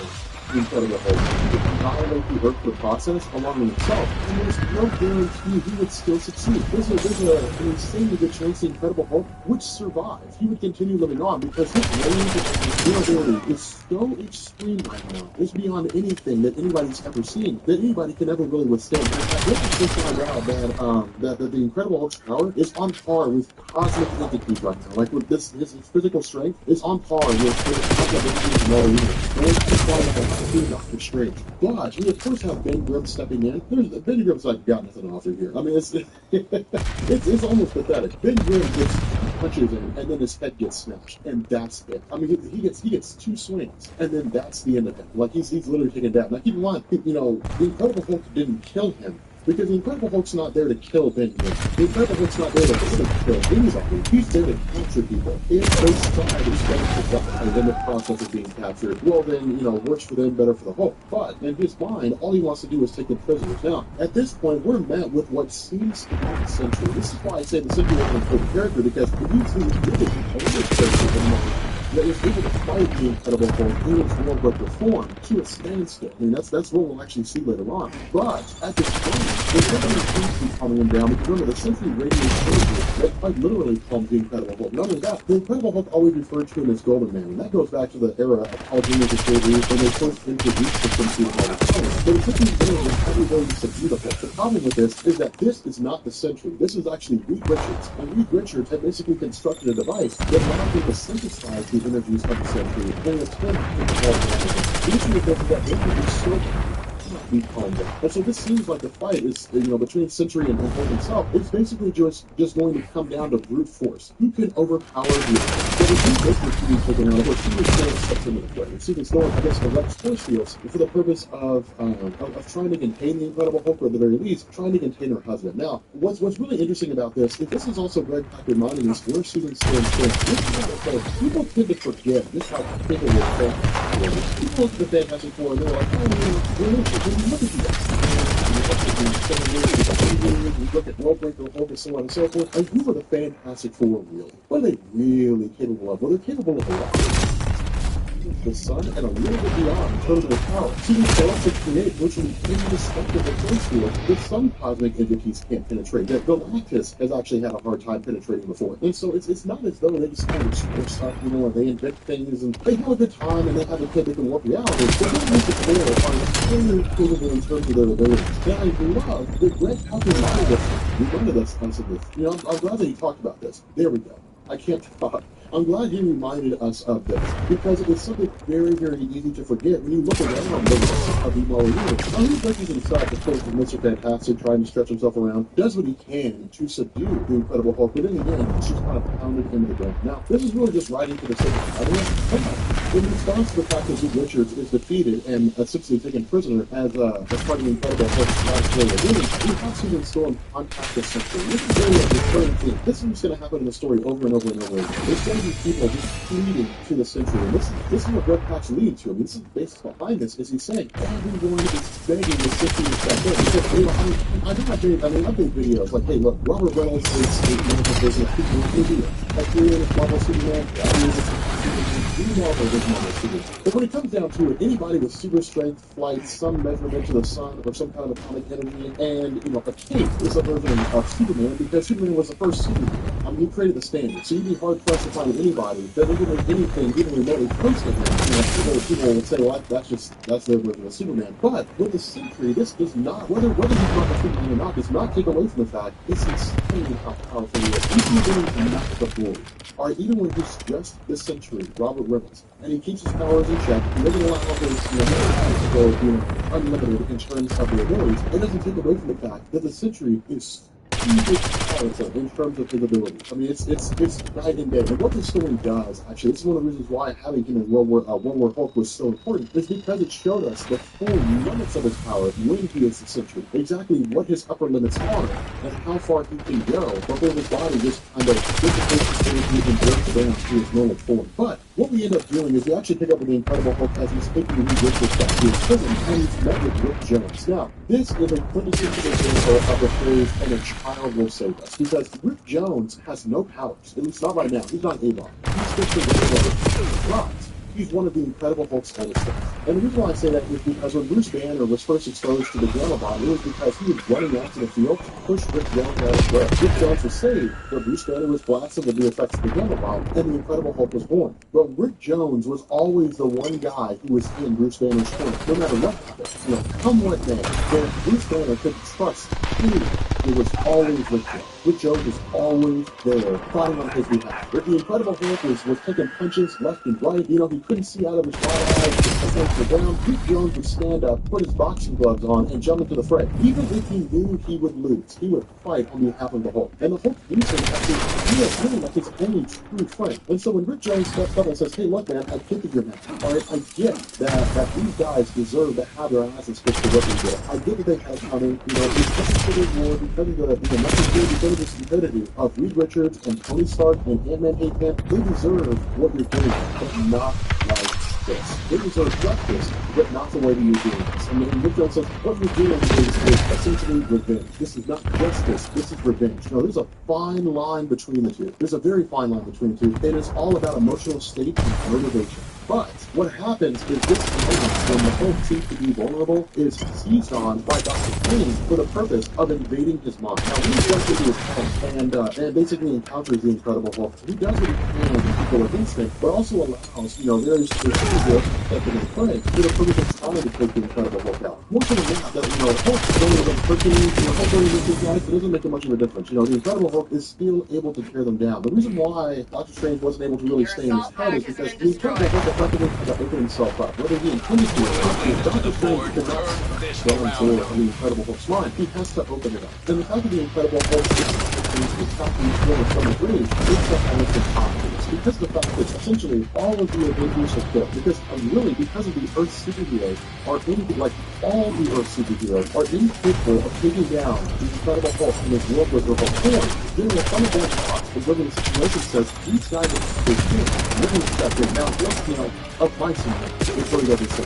the Incredible Hulk. He would annihilate the Earth for the process along with himself, and there's no guarantee he would still succeed. There's an insanely good chance the Incredible Hulk would survive. He would continue living on because his range of durability is so extreme right now. It's beyond anything that anybody's ever seen, that anybody can ever really withstand. In fact, let's just find out that the Incredible Hulk's power is on par with cosmic entities right now. Like, with his physical strength is on par with cosmic entities in all universe. Doctor Strange. But we of course have Ben Grimm stepping in. Ben Grimm's like, got nothing to offer here. I mean, it's almost pathetic. Ben Grimm gets punches in, and then his head gets smashed, and that's it. I mean, he gets two swings, and then that's the end of him. Like, he's literally taken down. Now, keep in mind, the Incredible Hulk didn't kill him. Because the Incredible Hulk's not there to kill Ben Grimm. The Incredible Hulk's not there to kill anybody. He's there to capture people. If they side is going to die and in the process of being captured, well then, worse for them, better for the Hulk. But in his mind, all he wants to do is take them prisoners. Now, at this point, we're met with what seems to be the Sentry. This is why I say the Sentry is an important character, because if you see the character in mind, that is able to fight the Incredible Hulk in its warlike form to a standstill. I mean, that's what we'll actually see later on. But at this point, there's nothing seems to be calming him down, because remember, the Sentry radiates energy that quite literally calms the Incredible Hulk. Not only that, the Incredible Hulk always referred to him as Golden Man, and that goes back to the era of Paul Jr.'s discovery when they first introduced the Sentry to all the time. But the Sentry's there is how we're going to subdue the Hulk. The problem with this is that this is not the Sentry. This is actually Reed Richards. And Reed Richards had basically constructed a device that allowed him to synthesize the energies of the Sentry and attempt to evolve the issue with this is that energy is so cannot be calmed down. And so this seems like the fight is, between Sentry and Hulk himself, it's basically just going to come down to brute force. Who can overpower the other? So if Reed Richards can be taken out, or Steven Stone steps into the play. And Steven Stone, I guess, elects force fields for the purpose of trying to contain the Incredible Hulk, or at the very least, trying to contain her husband. Now, what's really interesting about this is this is also Greg Pak reminding us where Steven Stone stands. People tend to forget just how capable Greg Pak is. People look at the Fantastic Four and they're like, when you look at we look at Worldbreaker, Hulk, and so on and so forth, and who are the Fantastic Four really? What are they really capable of? Well, they're capable of a lot. The sun and a little bit beyond in terms of the power. Steven Stone to create virtually indestructible force fields that some cosmic entities can't penetrate. That Galactus has actually had a hard time penetrating before. And so it's not as though they just kind of explore stuff, and they invent things and they have a good time and they have a kid that can warp reality. But they make it clear are extremely capable in terms of their abilities. Now, I love that Greg Pak reminded us of this. I'm glad that he talked about this. There we go. I can't talk. I'm glad he reminded us of this, because it's something very, very easy to forget when you look around the rest of the Marvel universe. Now, Reed Richards himself, of course, with Mr. Fantastic, trying to stretch himself around, does what he can to subdue the Incredible Hulk, but in the end, he's just kind of pounded into the ground. Now, this is really just writing for the sake of having it. In response to the fact that Reed Richards is defeated and essentially taken prisoner as part of the Incredible Hulk's last day of living, we have Steven Storm contact the Sentry. This is really a recurring theme. This is what's going to happen in the story over and over and over again. There's going to be people just pleading to the Sentry, and this is what Greg Pak's leading to. I mean, this is the basis behind this, is he's saying everyone is begging the Sentry to step in. Because, I've made videos like, hey, look, Robert Reynolds is a medical business. People do it. Like, you're in a Marvel Superman, but when it comes down to it, anybody with super strength, flight, some measurement to the sun, or some kind of atomic energy, and a cape is a version of Superman, because Superman was the first Superman. I mean, he created the standard, so you'd be hard pressed to find anybody that would make anything even remotely close to him. People would say, well, that's their version of Superman. But with the Sentry, this does not, whether he's not a Superman or not, does not take away from the fact it's insane how powerful he is. He's even not the glory. Or even when he's just the Sentry, Robert Reynolds, and he keeps his powers in check, he doesn't allow his powers to go unlimited in terms of their abilities, it doesn't take away from the fact that the Sentry is powerful in terms of his abilities. I mean, it's night and day. And what this story does, actually, this is one of the reasons why having him in World War Hulk was so important, is because it showed us the full limits of his power when he is the Sentry. Exactly what his upper limits are, and how far he can go before his body just kind of dissipates and breaks down to his normal form. But what we end up doing is we actually pick up with the Incredible Hulk as he's taking Reed Richards back to his prison, and he's met with Rick Jones. Now, this is a quintessential example of the phrase, and a child will save us, because Rick Jones has no powers, at least not right now. He's not Avon. He's just a regular, but he's one of the Incredible Hulk's oldest stars. And the reason why I say that is because when Bruce Banner was first exposed to the Gamma Bomb, it was because he was running out to the field to push Rick Jones out of breath. Rick Jones was saved, but Bruce Banner was blasted with the effects of the Gamma Bomb, and the Incredible Hulk was born. But Rick Jones was always the one guy who was in Bruce Banner's corner, no matter what happened. Come what may, Bruce Banner could trust anyone. it was always Rick Jones. Rick Jones was always there, fighting on his behalf. If the Incredible Hulk was taking punches left and right, he couldn't see out of his right eye, against the ground, Rick Jones would stand up, put his boxing gloves on, and jump into the fray. Even if he knew he would lose, he would fight on behalf of the Hulk. And the Hulk views him as really like his only true friend. And so when Rick Jones steps up and says, hey, look, man, I get that you're mad. All right, I get that these guys deserve to have their asses fixed for what they did. I get that they had it coming, because of the war, because of the necessary, because of the stupidity of Reed Richards and Tony Stark and Ant-Man 8-Man. They deserve what you're doing, but not like this. They deserve justice, but not the way that you're doing this. And Rick Jones says, what you're doing is essentially revenge. This is not justice, this is revenge. There's a fine line between the two. There's a very fine line between the two. It is all about emotional state and motivation. But what happens is this moment when the Hulk seems to be vulnerable is seized on by Dr. Strange for the purpose of invading his mind. Now, he does what he can and basically encounters the Incredible Hulk. He does what he can with equal of instinct, but also allows, there's superheroes that can play for the purpose of trying to take the Incredible Hulk out. More so than that, Hulk don't even Hercules, Hulk don't even these guys, it doesn't make much of a difference. The Incredible Hulk is still able to tear them down. The reason why Doctor Strange wasn't able to really stay in his head is because the Incredible Hulk effectively had to open himself up. Whether he intended to or not, if Doctor Strange cannot go into the Incredible Hulk's mind, he has to open it up. And the fact that the Incredible Hulk is stopping from the dream makes that almost impossible. It's because of the fact that essentially all of the Avengers have killed. Because of the Earth superheroes are all the Earth superheroes are incapable of taking down the Incredible Hulk in this world with their whole form. General Thunderbolt talks and living situation says these guys are living step in. Now, of my side, it's really what they said.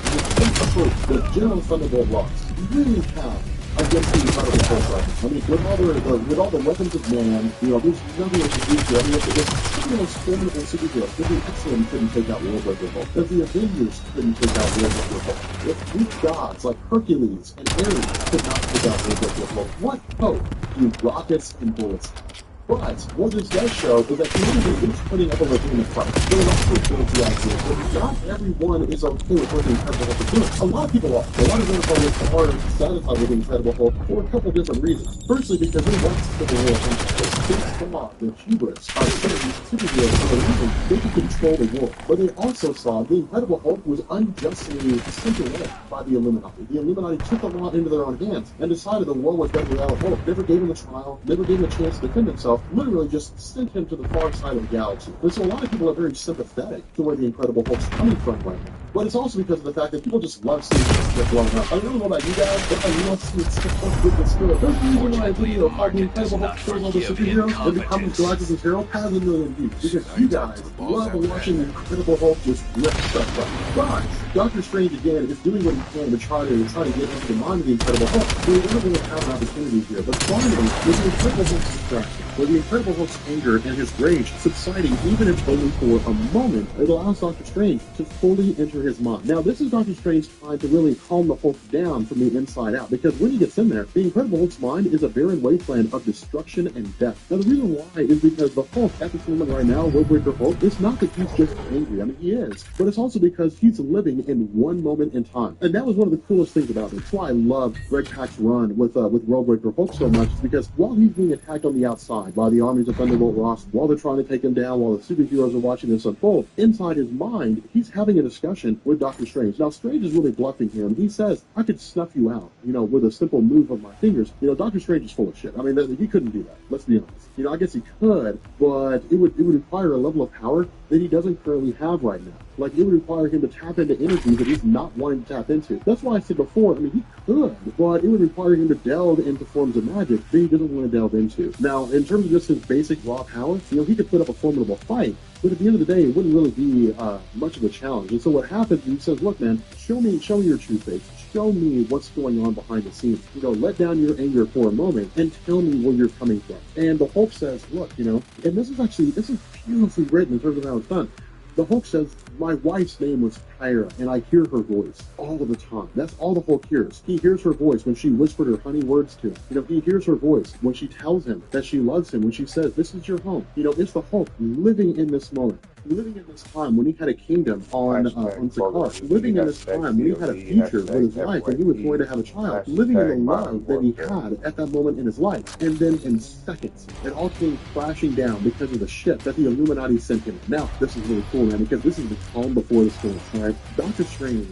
The General Thunderbolt lost. You really have against the Incredible Hulk right. With all the weapons of man, there's nothing that you do to the most formidable superheroes. If the X-Men couldn't take out World War Hulk, if the Avengers couldn't take out World War Hulk, if weak gods like Hercules and Ares could not take out World War Hulk, what hope do rockets and bullets have? But what this does show is that humanity is putting up a legitimate fight. There are also built the idea that not everyone is okay with what the Incredible Hulk is doing. A lot of people are. A lot of them are satisfied with the Incredible Hulk for a couple of different reasons. Firstly, because they want to civil war and the thought, the hubris of some of these superheroes for a reason they can control the world. But they also saw the Incredible Hulk was unjustly sent away by the Illuminati. The Illuminati took the law into their own hands and decided the war was better without a Hulk. Never gave him a trial, never gave him a chance to defend himself. Literally just sent him to the far side of the galaxy. And so a lot of people are very sympathetic to where the Incredible Hulk's coming from right now. But it's also because of the fact that people just love seeing this get blown up. I don't know about you guys, but I love seeing stuff with this spirit. There's a reason why a video of how the Incredible Hulk shows all the superheroes and becomes Galactus and Carol has 1 million views. Because you guys love watching the Incredible Hulk just rip stuff up. But Doctor Strange again is doing what he can to try to get into the mind of the Incredible Hulk. So we're going to have an opportunity here. But finally, with the Incredible Hulk's distraction, with the Incredible Hulk's anger and his rage subsiding, even if only for a moment, it allows Doctor Strange to fully enter his mind. Now, this is Doctor Strange trying to really calm the Hulk down from the inside out, because when he gets in there, the Incredible Hulk's mind is a barren wasteland of destruction and death. Now, the reason why is because the Hulk, at this moment right now, World Breaker Hulk, it's not that he's just angry. I mean, he is. But it's also because he's living in one moment in time. And that was one of the coolest things about it. That's why I love Greg Pak's run with World Breaker Hulk so much, is because while he's being attacked on the outside by the armies of Thunderbolt Ross, while they're trying to take him down, while the superheroes are watching this unfold, inside his mind, he's having a discussion with Doctor Strange. Now, Strange is really bluffing him. He says, I could snuff you out, with a simple move of my fingers. Doctor Strange is full of shit. I mean, he couldn't do that. Let's be honest. I guess he could, but it would require a level of power that he doesn't currently have right now. Like, it would require him to tap into energies that he's not wanting to tap into. That's why I said before, I mean, he could, but it would require him to delve into forms of magic that he doesn't want to delve into. Now, in terms of just his basic raw power, he could put up a formidable fight, but at the end of the day, it wouldn't really be much of a challenge. And so what happens, he says, look, man, show me your true face. Show me what's going on behind the scenes. Let down your anger for a moment and tell me where you're coming from. And the Hulk says, look, and this is beautifully written in terms of how it's done. The Hulk says, My wife's name was Kyra, and I hear her voice all the time. That's all the Hulk hears. He hears her voice when she whispered her honey words to him. He hears her voice when she tells him that she loves him, when she says, this is your home. It's the Hulk living in this moment. Living in this time when he had a kingdom on Sakaar, living in this time when he had a future with his life, when he was going to have a child, living in the love that he had at that moment in his life. And then in seconds, it all came crashing down because of the ship that the Illuminati sent him. Now, this is really cool, man, because this is the calm before the storm, alright? Doctor Strange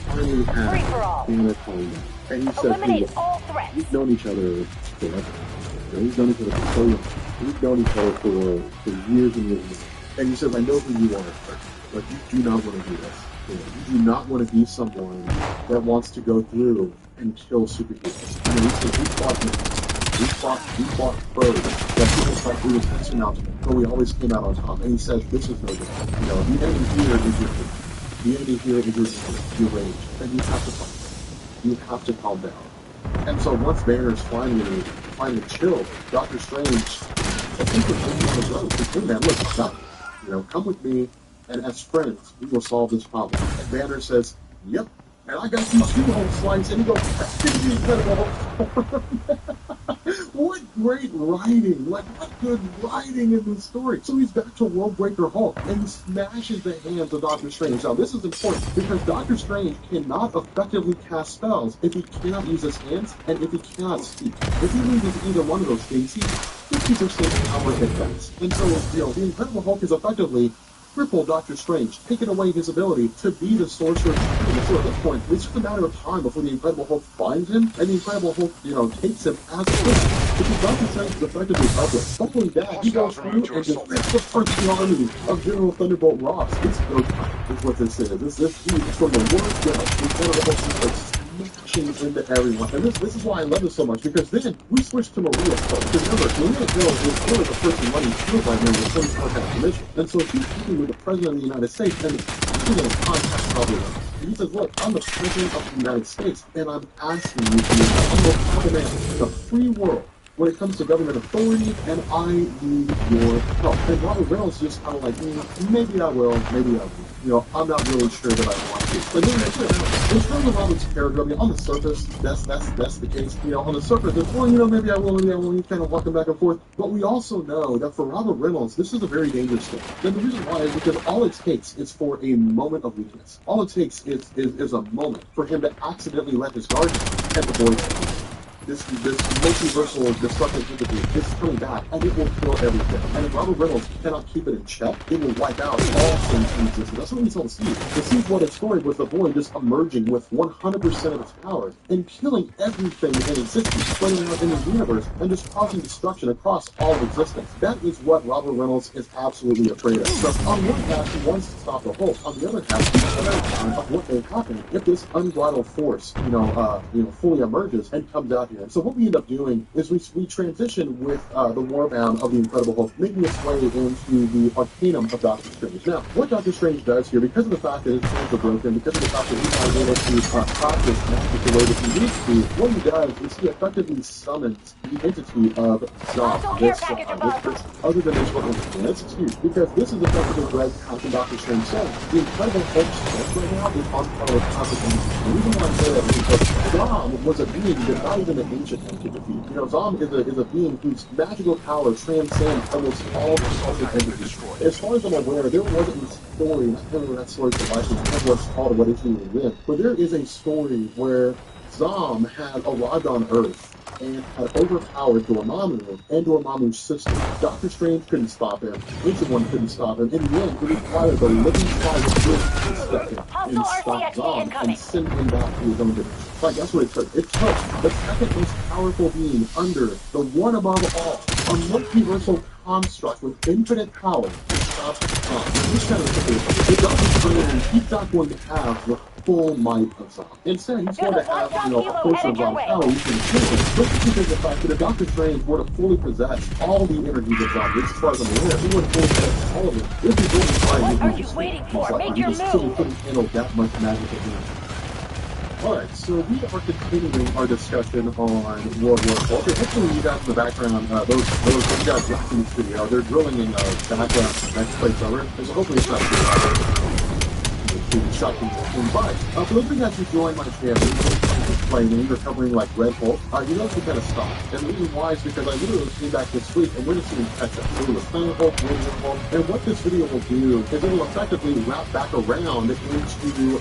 finally had Banner calm down. And he said, hey, look, we've known each other forever. We've known each other for so long. We've known each other for years and years. And he says, I know who you are. Like, you do not want to do this. You do not want to be someone that wants to go through and kill superheroes. He said, we fought foes that people thought we were insurmountable, but we always came out on top. And he says, this is no good. The enemy here is your fear. The enemy here is your rage. And you have to calm down. You have to calm down. And so once Banner is finally chilled, Doctor Strange, I think it's on his own. He said, man, look, stop. Come with me, and as friends, we will solve this problem. And Banner says, yep, and I got these 2 Hulk slides, and he goes, give me Incredible Hulk. What great writing, what good writing in this story. So he's back to Worldbreaker Hulk, and he smashes the hands of Doctor Strange. Now, this is important, because Doctor Strange cannot effectively cast spells if he cannot use his hands, and if he cannot speak. If he loses either one of those things, he's 50% power defense. And so, the Incredible Hulk is effectively cripple Doctor Strange, taking away his ability to be the Sorcerer Supreme. And so at this point, it's just a matter of time before the Incredible Hulk finds him, and the Incredible Hulk, takes him as a prisoner. Because Doctor Strange is effectively helpless. Following that, he goes through and just rips apart the army of General Thunderbolt Ross. It's go time, is what this is. This from the word go, the Incredible Hulk is smashing into everyone. And this is why I love this so much, because then we switch to Maria Hill. Because remember, Maria Hill is really the person running shield right now with Tony Stark has commission. And so she's speaking with the President of the United States, and she's in contact problem. He says, look, I'm the President of the United States, and I'm asking you to be the man in the free world when it comes to government authority, and I need your help. And Robert Reynolds just kind of like, maybe I will, maybe I won't. I'm not really sure that I want to. But then in terms of Robert's character, on the surface, that's the case. On the surface, it's, maybe I will, maybe I won't. You kind of walking back and forth. But we also know that for Robert Reynolds, this is a very dangerous thing. And the reason why is because all it takes is for a moment of weakness. All it takes is a moment for him to accidentally let his guard down and the boys this multiversal destructive entity is coming back, and it will kill everything. And if Robert Reynolds cannot keep it in check, it will wipe out all things in existence. That's what we saw in Steve. The Steve Wanted story was the boy just emerging with 100% of its power and killing everything in existence, spreading out in the universe, and just causing destruction across all of existence. That is what Robert Reynolds is absolutely afraid of. So on one hand, he wants to stop the Hulk. On the other hand, he's terrified of what may happen if this unbridled force, fully emerges and comes out here. So what we end up doing is we transition with the Warbound of the Incredible Hulk, making its way into the Arcanum of Doctor Strange. Now, what Doctor Strange does here, because of the fact that his hands are broken, because of the fact that he's not able to practice magic the way that he needs to, what he does is he effectively summons the entity of Zod, this person, other than his own. And that's huge, because this is effectively what Doctor Strange said. The Incredible Hulk's strength right now is on par with Constantine. The reason why I say that is because Zod was a being that not even an ancient entity. Zod is a being whose magical power transcends almost all the cultic entities. As far as I'm aware, there wasn't a story, I can't remember that story for license, what's called what issue we live, but there is a story where Zom had arrived on Earth and had overpowered Dormammu and Dormammu's sister. Doctor Strange couldn't stop him. Ancient One couldn't stop him. In the end, it required the living fire of Earth to step in and stop Zom and send him back to his own dimension. Like, that's what it took. It took the second most powerful being under the one above all, a multiversal construct with infinite power to stop Zom. This kind of thing. The Doctor Strange, he's not going to have the full might of Zom. Instead, he's going to have, a portion of Zom's power you can kill him. But because of the fact that if Doctor Strange were to fully possess all the energies of Zom, which as far as I'm aware, he would fully possess all of it. If he's going to try what are you waiting for? Make your move! He couldn't handle that much magic at once. Alright, so we are continuing our discussion on World War IV. Hopefully you guys in the background, those guys watching the studio, they're drilling in background next place over. So hopefully it's not too loud. to shut people in. But for those of you guys who joined my channel, explaining or covering like Red Hulk, you know, to kind of stop. And the reason why is because I literally came back this week and we're just doing catch up. So with Planet Hulk, Red Hulk, and what this video will do is it will effectively wrap back around into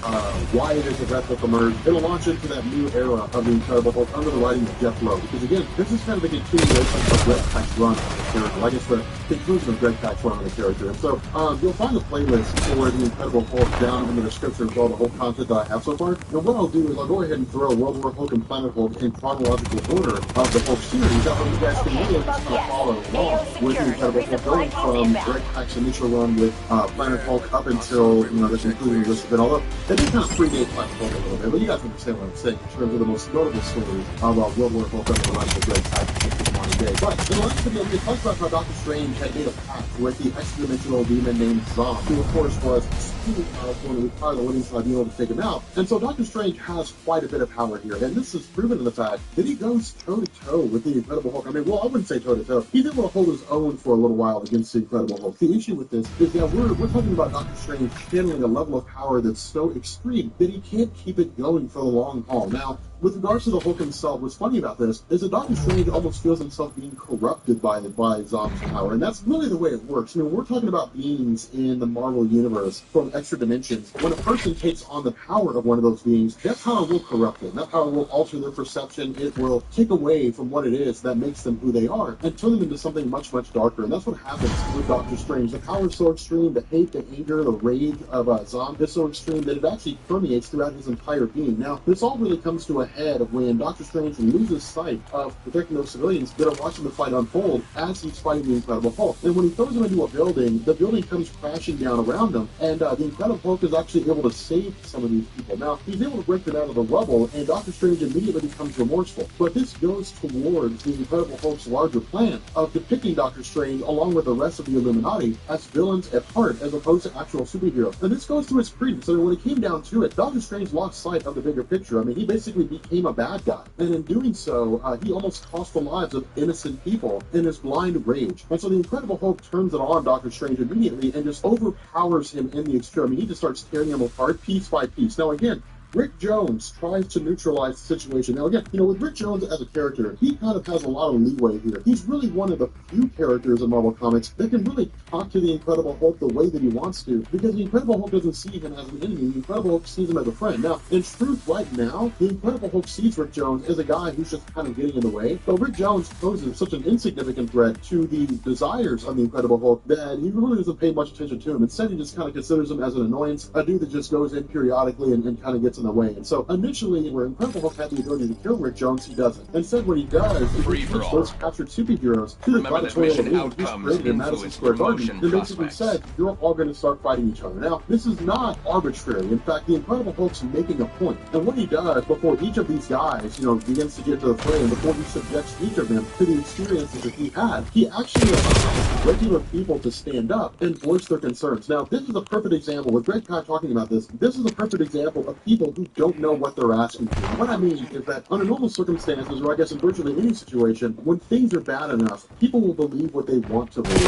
why it is that Red Hulk emerged. It'll launch into that new era of the Incredible Hulk under the writing of Jeff Lowe. Because again, this is kind of the continuation of Greg Pak's run on the character. I guess the conclusion of Greg Pak's run on the character. And so you'll find the playlist for the Incredible Hulk down in the description of all the whole content that I have so far. And what I'll do is I'll go ahead and throw World War Hulk and Planet Hulk in chronological order of the Hulk series. That way you guys can really just kind of follow along with the Incredible Hulk going from Greg Pak's initial run with Planet Hulk up until, you know, the conclusion of this event. Although it did kind of predate Planet Hulk a little bit, but you guys understand what I'm saying in terms of the most notable stories of World War Hulk under the run of Greg Pak in modern day. But in the last video, we talked about how Doctor Strange had made a pact with the extra-dimensional demon named Zom, who of course was extremely powerful and required the living side being able to take him out. And so Doctor Strange has quite a bit of power here, and this is proven in the fact that he goes toe-to-toe with the Incredible Hulk. I mean, well, I wouldn't say toe-to-toe. He's able to hold his own for a little while against the Incredible Hulk. The issue with this is that we're talking about Doctor Strange channeling a level of power that's so extreme that he can't keep it going for the long haul. Now, with regards to the Hulk himself, what's funny about this is that Doctor Strange almost feels himself being corrupted by Zom's power, and that's really the way it works. I mean, we're talking about beings in the Marvel Universe from extra dimensions. When a person takes on the power of one of those beings, that power will corrupt them. That power will alter their perception. It will take away from what it is that makes them who they are and turn them into something much, much darker. And that's what happens with Doctor Strange. The power is so extreme, the hate, the anger, the rage of Zom is so extreme that it actually permeates throughout his entire being. Now, this all really comes to a head when Doctor Strange loses sight of protecting those civilians that are watching the fight unfold as he's fighting the Incredible Hulk. And when he throws him into a building, the building comes crashing down around him, and the Incredible Hulk is actually able to save some of these people. Now, he's able to break them out of the rubble, and Doctor Strange immediately becomes remorseful. But this goes towards the Incredible Hulk's larger plan of depicting Doctor Strange, along with the rest of the Illuminati, as villains at heart, as opposed to actual superheroes. And this goes to its credence. So when it came down to it, Doctor Strange lost sight of the bigger picture. I mean, he basically became a bad guy. And in doing so, he almost cost the lives of innocent people in his blind rage. And so the Incredible Hulk turns it on Doctor Strange immediately and just overpowers him in the extreme. I mean, he just starts tearing him apart piece by piece. Now, again, Rick Jones tries to neutralize the situation. Now, again, you know, with Rick Jones as a character, he kind of has a lot of leeway here. He's really one of the few characters in Marvel Comics that can really talk to the Incredible Hulk the way that he wants to, because the Incredible Hulk doesn't see him as an enemy. The Incredible Hulk sees him as a friend. Now, in truth, right now, the Incredible Hulk sees Rick Jones as a guy who's just kind of getting in the way. But Rick Jones poses such an insignificant threat to the desires of the Incredible Hulk that he really doesn't pay much attention to him. Instead, he just kind of considers him as an annoyance, a dude that just goes in periodically and kind of gets in the way. And so initially, where Incredible Hulk had the ability to kill Rick Jones, he doesn't. Instead, what he does is he takes those captured superheroes to the gladiatorial arena he's created in Madison Square Garden and basically said, you're all going to start fighting each other. Now, this is not arbitrary. In fact, the Incredible Hulk's making a point. And what he does before each of these guys, you know, begins to get to the fray, and before he subjects each of them to the experiences that he had, he actually allows regular people to stand up and voice their concerns. Now, this is a perfect example, with Greg Pak talking about this, this is a perfect example of people who don't know what they're asking for. What I mean is that under normal circumstances, or I guess in virtually any situation, when things are bad enough, people will believe what they want to believe.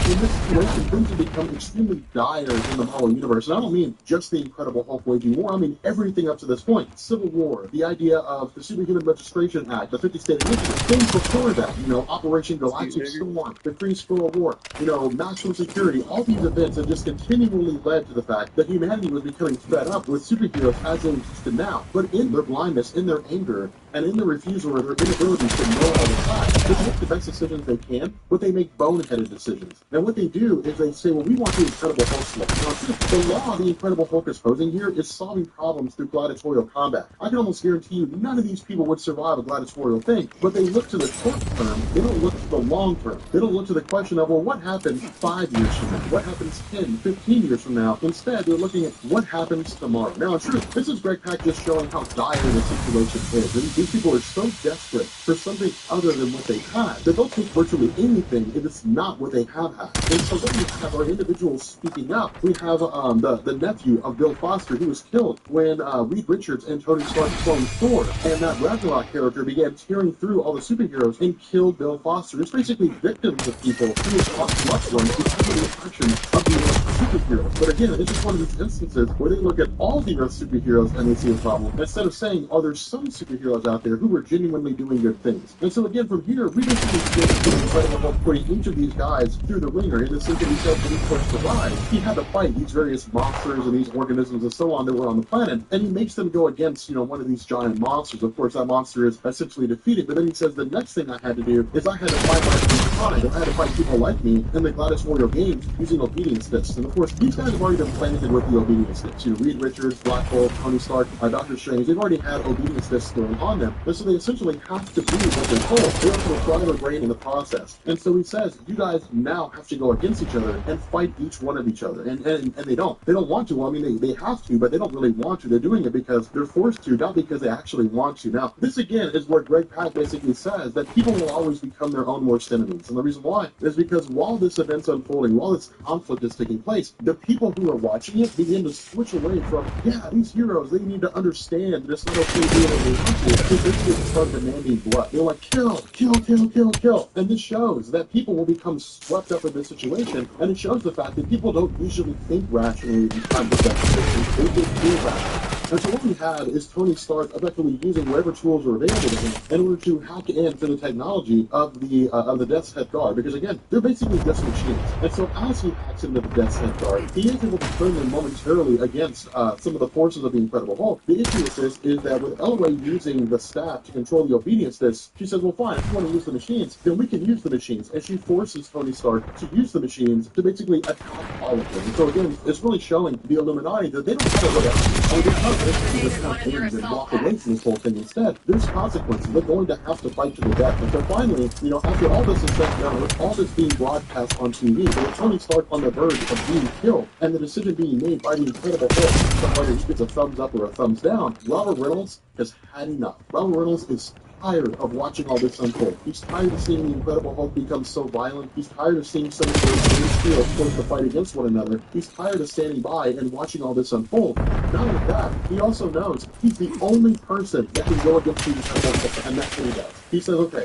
In this situation, things have become extremely dire in the Marvel Universe. And I don't mean just the Incredible Hulk waging war, I mean everything up to this point. Civil War, the idea of the Superhuman Registration Act, the 50-state initiative, things before that, you know, Operation Galactic Storm, the Kree Skrull War, you know, maximum security, all these events have just continually led to the fact that humanity was becoming fed up with superheroes as they existed now. But in their blindness, in their anger, and in their refusal or their inability to know all the facts, they make the best decisions they can, but they make boneheaded decisions. And what they do is they say, well, we want the Incredible Hulk law. Now, the law the Incredible Hulk is posing here is solving problems through gladiatorial combat. I can almost guarantee you none of these people would survive a gladiatorial thing, but they look to the short term, they don't look to the long term. They don't look to the question of, well, what happens 5 years from now? What happens 10, 15 years from now? Instead, they're looking at what happens tomorrow. Now, in truth, this is Greg Pak just showing how dire the situation is. And these people are so desperate for something other than what they had that they'll take virtually anything if it's not what they have had. And so then we have our individuals speaking up. We have the nephew of Bill Foster, who was killed when Reed Richards and Tony Stark cloned Thor, and that Ragnarok character began tearing through all the superheroes and killed Bill Foster. It's basically victims of people who have lost loved ones because of the actions of the superheroes. But again, it's just one of these instances where they look at all the other superheroes and they see a problem, instead of saying, are there some superheroes out there who are genuinely doing good things? And so again, from here, we basically get the Incredible Hulk putting each of these guys through the ringer in the sense that he said when he first arrived, he had to fight these various monsters and these organisms and so on that were on the planet, and he makes them go against, one of these giant monsters. Of course, that monster is essentially defeated, but then he says the next thing I had to do is I had to fight my kind. I had to fight people like me in the Gladys Warrior games using obedience discs. And of course, these guys have already been planted with the obedience discs. Reed Richards, Black Bolt, Tony Stark, Doctor Strange, they've already had obedience discs going on them, and so they essentially have to do what they're told. They have to fry their brain in the process. And so he says, you guys now have to go against each other and fight each one of each other. And they don't. They don't want to. Well, I mean, they have to, but they don't really want to. They're doing it because they're forced to, not because they actually want to. Now, this again is where Greg Pak basically says that people will always become their own worst enemies. And the reason why is because while this event's unfolding, while this conflict is taking place, the people who are watching it begin to switch away from, yeah, these heroes, they need to understand that it's not okay doing what they want to. They basically start demanding blood. They're like, kill, kill, kill, kill, kill. And this shows that people will become swept up in this situation, and it shows the fact that people don't usually think rationally in times of that situation. They just feel rationally. And so what we had is Tony Stark effectively using whatever tools are available to him in order to hack into the technology of the Death's Head Guard. Because again, they're basically just machines. And so as he hacks into the Death's Head Guard, he is able to turn them momentarily against some of the forces of the Incredible Hulk. The issue with this is that with Elway using the staff to control the obedience disc, she says, well fine, if you want to use the machines, then we can use the machines. And she forces Tony Stark to use the machines to basically attack all of them. And so again, it's really showing the Illuminati that they don't have to look out. Just kind of and walk away from this whole thing. Instead, there's consequences. They're going to have to fight to the death. And so finally, after all this is said and done, with all this being broadcast on TV, with Tony Stark on the verge of being killed, and the decision being made by the Incredible Hulk, whether he gets a thumbs up or a thumbs down, Robert Reynolds has had enough. Robert Reynolds is tired of watching all this unfold. He's tired of seeing the Incredible Hulk become so violent. He's tired of seeing some of those heroes forced to fight against one another. He's tired of standing by and watching all this unfold. Not only that, he also knows he's the only person that can go against the Incredible Hulk, and that's what he does. He says, okay,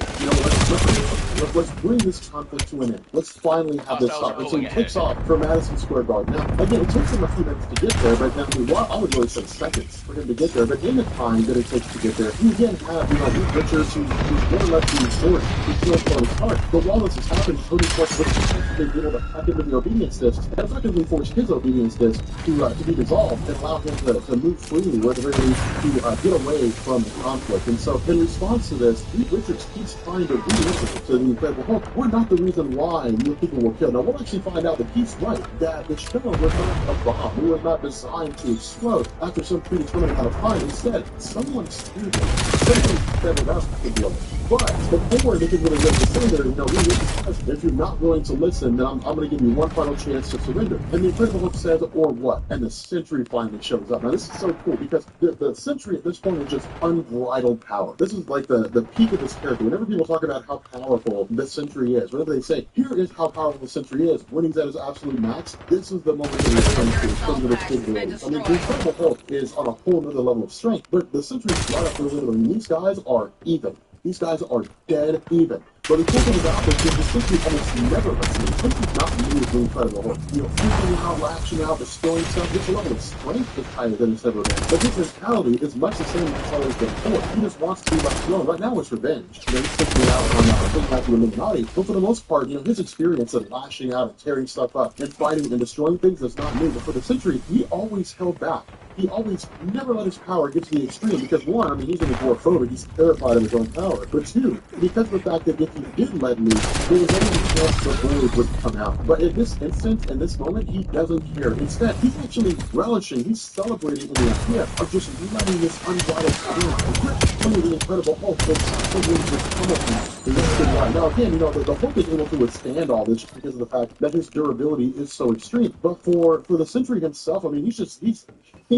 let's bring this conflict to an end. Let's finally have this stop. And so he takes off for Madison Square Garden. Now, again, it takes him a few minutes to get there, but now I would really say seconds for him to get there. But in the time that it takes to get there, you again have, Reed Richards, who's more or less being forced to kill Tony Stark. But while this is happening, Tony Stark was effectively able to hack into the obedience disc and effectively force his obedience disc to be dissolved and allow him to move freely, or at the very least to get away from the conflict. And so, in response to this, Reed Richards keeps trying to re-listen to the Incredible Hulk. We're not the reason why your people were killed. Now, we'll actually find out that he's right, that the show was not a bomb. It was not designed to explode after some predetermined amount of time. Instead, someone screwed it. Someone set it up to deal with. But before they can really get to say there, if you're not willing to listen, then I'm going to give you one final chance to surrender. And the Incredible Hulk says, or what? And the Sentry finally shows up. Now, this is so cool because the Sentry at this point is just unbridled power. This is like the peak of this character. Whenever people talk about how powerful the Sentry is, whenever they say, here is how powerful the Sentry is, when he's at his absolute max, this is the moment that he's come to some of his capabilities. I mean, the Incredible Hulk is on a whole other level of strength, but the Sentry's right up there with him. I mean, these guys are even. These guys are dead even. But the cool thing about this is the Sentry almost never lets me. Sentry's not new to the Incredible Hulk. Freaking out, lashing out, destroying stuff. This level of strength is higher than it's ever been. But his mentality is much the same as it's always been before. He just wants to be left alone. Right now it's revenge. He's taking out on taking out the Illuminati. But for the most part, his experience of lashing out and tearing stuff up and fighting and destroying things is not new. But for the Sentry, he always held back. He always never let his power get to the extreme because one, I mean, he's an agoraphobic, he's terrified of his own power. But two, because of the fact that if he did let loose, there was only a chance the void would come out. But in this instant, in this moment, he doesn't care. Instead, he's actually relishing, he's celebrating in the idea of just letting this unbridled spirit grip the Incredible Hulk that's possibly just come up in this good line. Now again, the Hulk is able to withstand all this just because of the fact that his durability is so extreme. But for the Sentry himself, I mean, he's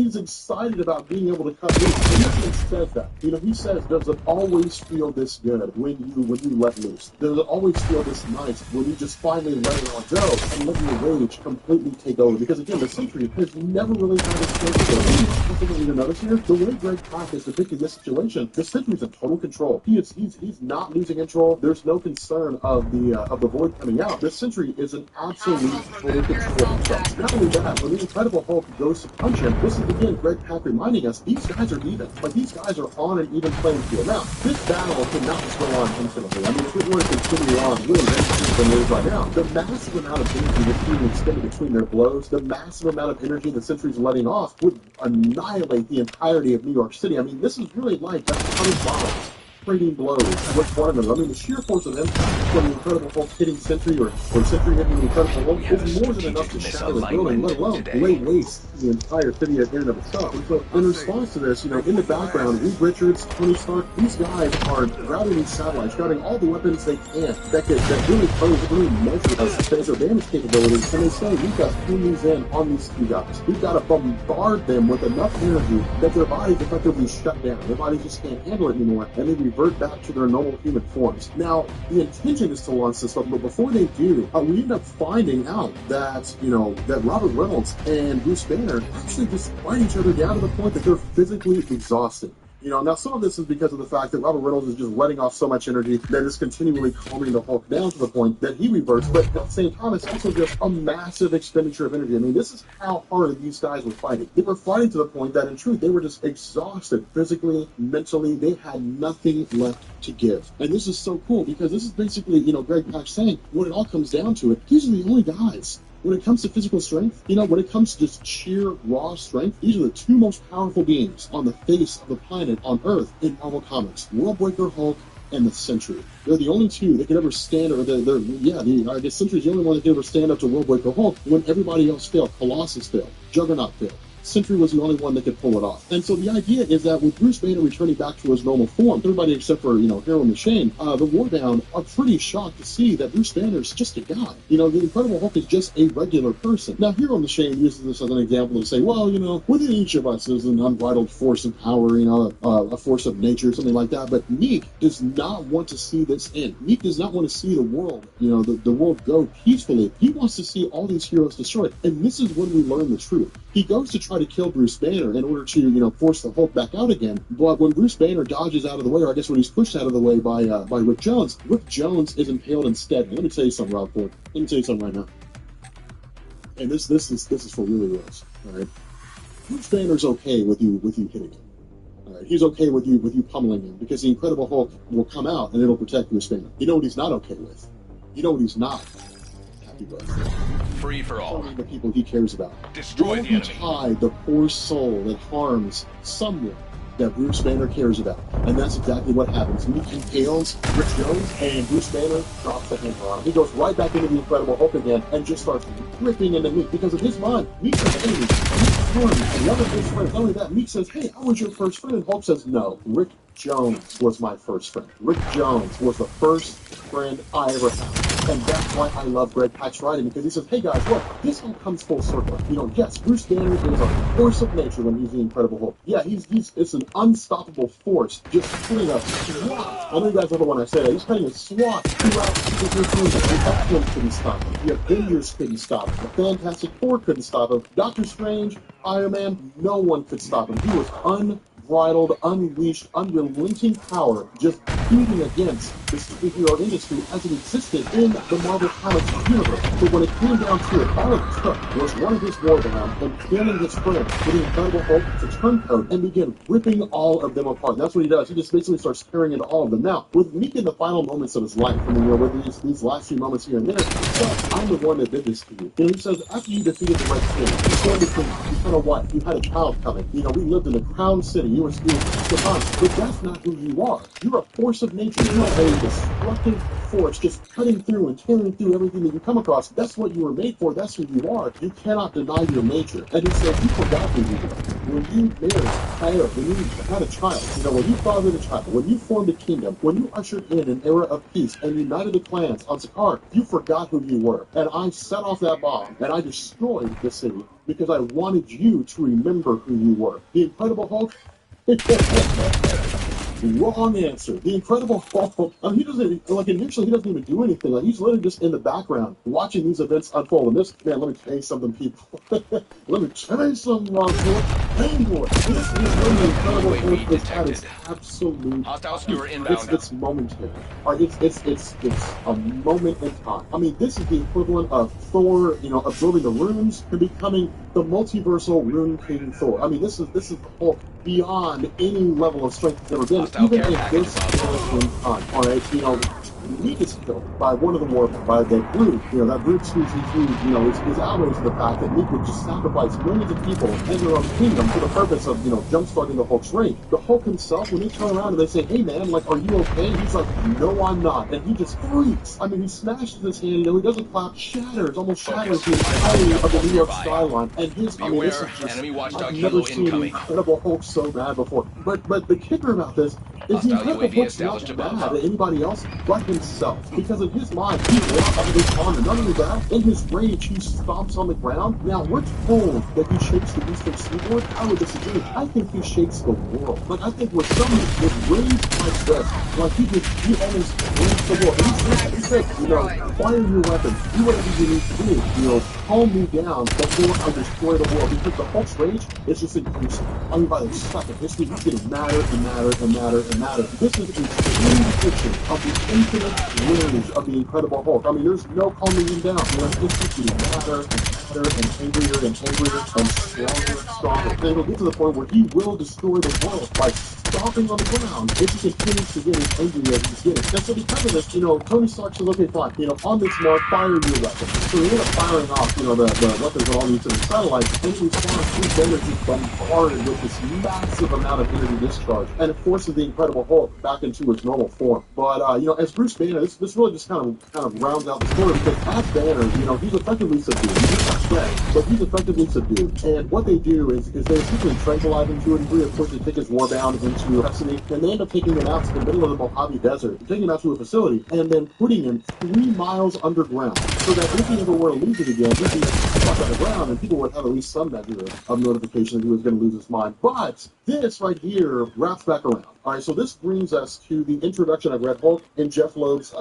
he's excited about being able to cut loose. And he even says that. You know, he says, does it always feel this good when you let loose? Does it always feel this nice when you just finally let it all go and let your rage completely take over? Because again, the Sentry has never really had this capability. Something that you can notice here, the way Greg Pak is depicting this situation, the Sentry's in total control. He's not losing control. There's no concern of the void coming out. The Sentry is an absolute total control of himself. Not only that, when the Incredible Hulk goes to punch him, this is again Greg Pak reminding us these guys are even. Like these guys are on an even playing field. Now, this battle cannot just go on infinitely. I mean, if we were to continue on, really than it is right now, the massive amount of energy that's being expended between their blows, the massive amount of energy the Sentry's letting off would annihilate the entirety of New York City. I mean, this is really like that 100 bombs trading blows with one another. I mean, the sheer force of impact from the Incredible Hulk hitting Sentry or Sentry hitting the Incredible Hulk is more than enough to shatter the building, let alone lay waste to the entire city in and of itself. And so, in response to this, you know, in the background, Reed Richards, Tony Stark, these guys are routing these satellites, routing all the weapons they can that really pose, really measure us as their damage capabilities. And they say, we've got to pin these in on these two guys. We've got to bombard them with enough energy that their bodies effectively shut down. Their bodies just can't handle it anymore, and they revert back to their normal human forms. Now, the intention is to launch this up, but before they do, we end up finding out that, you know, that Robert Reynolds and Bruce Banner actually just fight each other down to the point that they're physically exhausted. You know, now some of this is because of the fact that Robert Reynolds is just letting off so much energy that is continually calming the Hulk down to the point that he reverts, but at the same time, it's also just a massive expenditure of energy. I mean, this is how hard these guys were fighting. They were fighting to the point that, in truth, they were just exhausted physically, mentally. They had nothing left to give. And this is so cool because this is basically, you know, Greg Pak saying, when it all comes down to it, these are the only guys. When it comes to physical strength, you know, when it comes to just sheer raw strength, these are the two most powerful beings on the face of the planet on Earth in Marvel Comics. Worldbreaker Hulk and the Sentry. They're the only two that could ever stand, or the Sentry's the only one that could ever stand up to Worldbreaker Hulk when everybody else failed. Colossus failed. Juggernaut failed. Sentry was the only one that could pull it off. And so the idea is that with Bruce Banner returning back to his normal form, everybody except for, you know, Hero and Shane, the Warbound are pretty shocked to see that Bruce Banner is just a guy. You know, the Incredible Hulk is just a regular person. Now, Hero and Shane uses this as an example to say, well, you know, within each of us is an unbridled force of power, you know, a force of nature, something like that. But Meek does not want to see this end. Meek does not want to see the world, you know, the world go peacefully. He wants to see all these heroes destroyed. And this is when we learn the truth. He goes to try to kill Bruce Banner in order to, you know, force the Hulk back out again. But when Bruce Banner dodges out of the way, or I guess when he's pushed out of the way by Rick Jones is impaled instead. And let me tell you something, Rob Ford. Let me tell you something right now. And this is for really reals. All right. Bruce Banner's okay with you hitting him. All right. He's okay with you pummeling him because the Incredible Hulk will come out and it'll protect Bruce Banner. You know what he's not okay with? You know what he's not happy with? Free for all. The people he cares about. Destroy the enemy. Hide the poor soul that harms someone that Bruce Banner cares about. And that's exactly what happens. Meek impales Rick Jones, and Bruce Banner drops the hammer on him. He goes right back into the Incredible Hulk again and just starts ripping into Meek because in his mind, Meek's an enemy. Meek's harmed one of his friends. Not only that, Meek says, hey, I was your first friend. And Hulk says, no, Rick Jones was my first friend. Rick Jones was the first friend I ever had. And that's why I love Greg Pak's writing, because he says, hey guys, look, this all comes full circle. You know, yes, Bruce Banner is a force of nature when he's the Incredible Hulk. Yeah, it's an unstoppable force, just putting a swat. I know you guys know when I say that. He's cutting a swat throughout the X-Men couldn't stop him. The Avengers couldn't stop him. The Fantastic Four couldn't stop him. Doctor Strange, Iron Man, no one could stop him. He was unbridled, unleashed, unrelenting power, just beating against the superhero industry as it existed in the Marvel Comics universe. But when it came down to it, all it took was one of his Warbound and killing his friend with the Incredible Hulk to turncoat and begin ripping all of them apart. And that's what he does. He just basically starts tearing into all of them. Now, with Meek in the final moments of his life, I mean, you know, with these last few moments here and there, well, I'm the one that did this to you. You know, he says, after you defeated the Red King, you said between, you had a wife, you had a child coming. You know, we lived in a crown city. You were but that's not who you are. You're a force of nature. You're not a destructive force just cutting through and tearing through everything that you come across. That's what you were made for. That's who you are. You cannot deny your nature. And he said, you forgot who you were. When you married, when you had a child, when you fathered a child, when you formed a kingdom, when you ushered in an era of peace and united the clans on Sakaar, you forgot who you were. And I set off that bomb and I destroyed the city because I wanted you to remember who you were. The Incredible Hulk? Wrong answer. The Incredible Hulk. He doesn't, initially he doesn't even do anything. He's literally just in the background watching these events unfold. And this, man, let me tell you something, people. Let me tell you something, Anyway, this is when the Incredible Hulk is at its absolute. Hostile skewer inbound. It's momentary. It's a moment in time. This is the equivalent of Thor, absorbing the runes and becoming the multiversal Rune King Thor. This is the Hulk beyond any level of strength that's ever been, even in this point in time. All right, Meek is killed by one of the Warped, by that Brood. That Brood who's outraged at the fact that Meek would just sacrifice millions of people and their own kingdom for the purpose of, jumpstarting the Hulk's reign. The Hulk himself, when they turn around and they say, hey man, are you okay? He's like, no, I'm not. And he just freaks. He smashes his hand, he doesn't clap, almost shatters the entirety of the New York skyline. And this is just, I've never seen the Incredible Hulk so bad before. But the kicker about this is the Incredible Hulk's not mad at anybody else but himself. Because in his mind, he walks out of his honor. Not only that, in his rage, he stomps on the ground. Now, we're told that he shakes the eastern seaboard. I would disagree. I think he shakes the world. I think with someone with rage like this, he almost breaks the world. And he said, fire your weapons. Do whatever you need to do. Calm me down before I destroy the world. Because the Hulk's rage is just increasing. By the second, he's getting madder and madder and madder and madder. This is a true depiction of the infinite rage of the Incredible Hulk. There's no calming him down. It's just getting madder and madder and angrier and angrier and stronger and stronger. And it'll get to the point where he will destroy the world by stomping on the ground if he continues to get as angry as he's getting. And so because of this, Tony Stark says, okay, fine, on this mark, fire your weapons. So they end up firing off, the weapons on all these different satellites, and in response, Bruce Banner is bombarded with this massive amount of energy discharge, and it forces the Incredible Hulk back into its normal form. But, as Bruce Banner, this really just kind of rounds out the story, because as Banner, he's effectively subdued. He's not dead, but he's effectively subdued. And what they do is they essentially tranquilize him to a degree. Of course, they take his warbound into custody, and they end up taking him out to the middle of the Mojave Desert, taking him out to a facility, and then putting him 3 miles underground, so that if he ever were to lose it again, he'd be stuck on the ground, and people would have at least some measure of notification that he was going to lose his mind. But this right here wraps back around. All right, so this brings us to the introduction of Red Hulk in Jeff Loeb's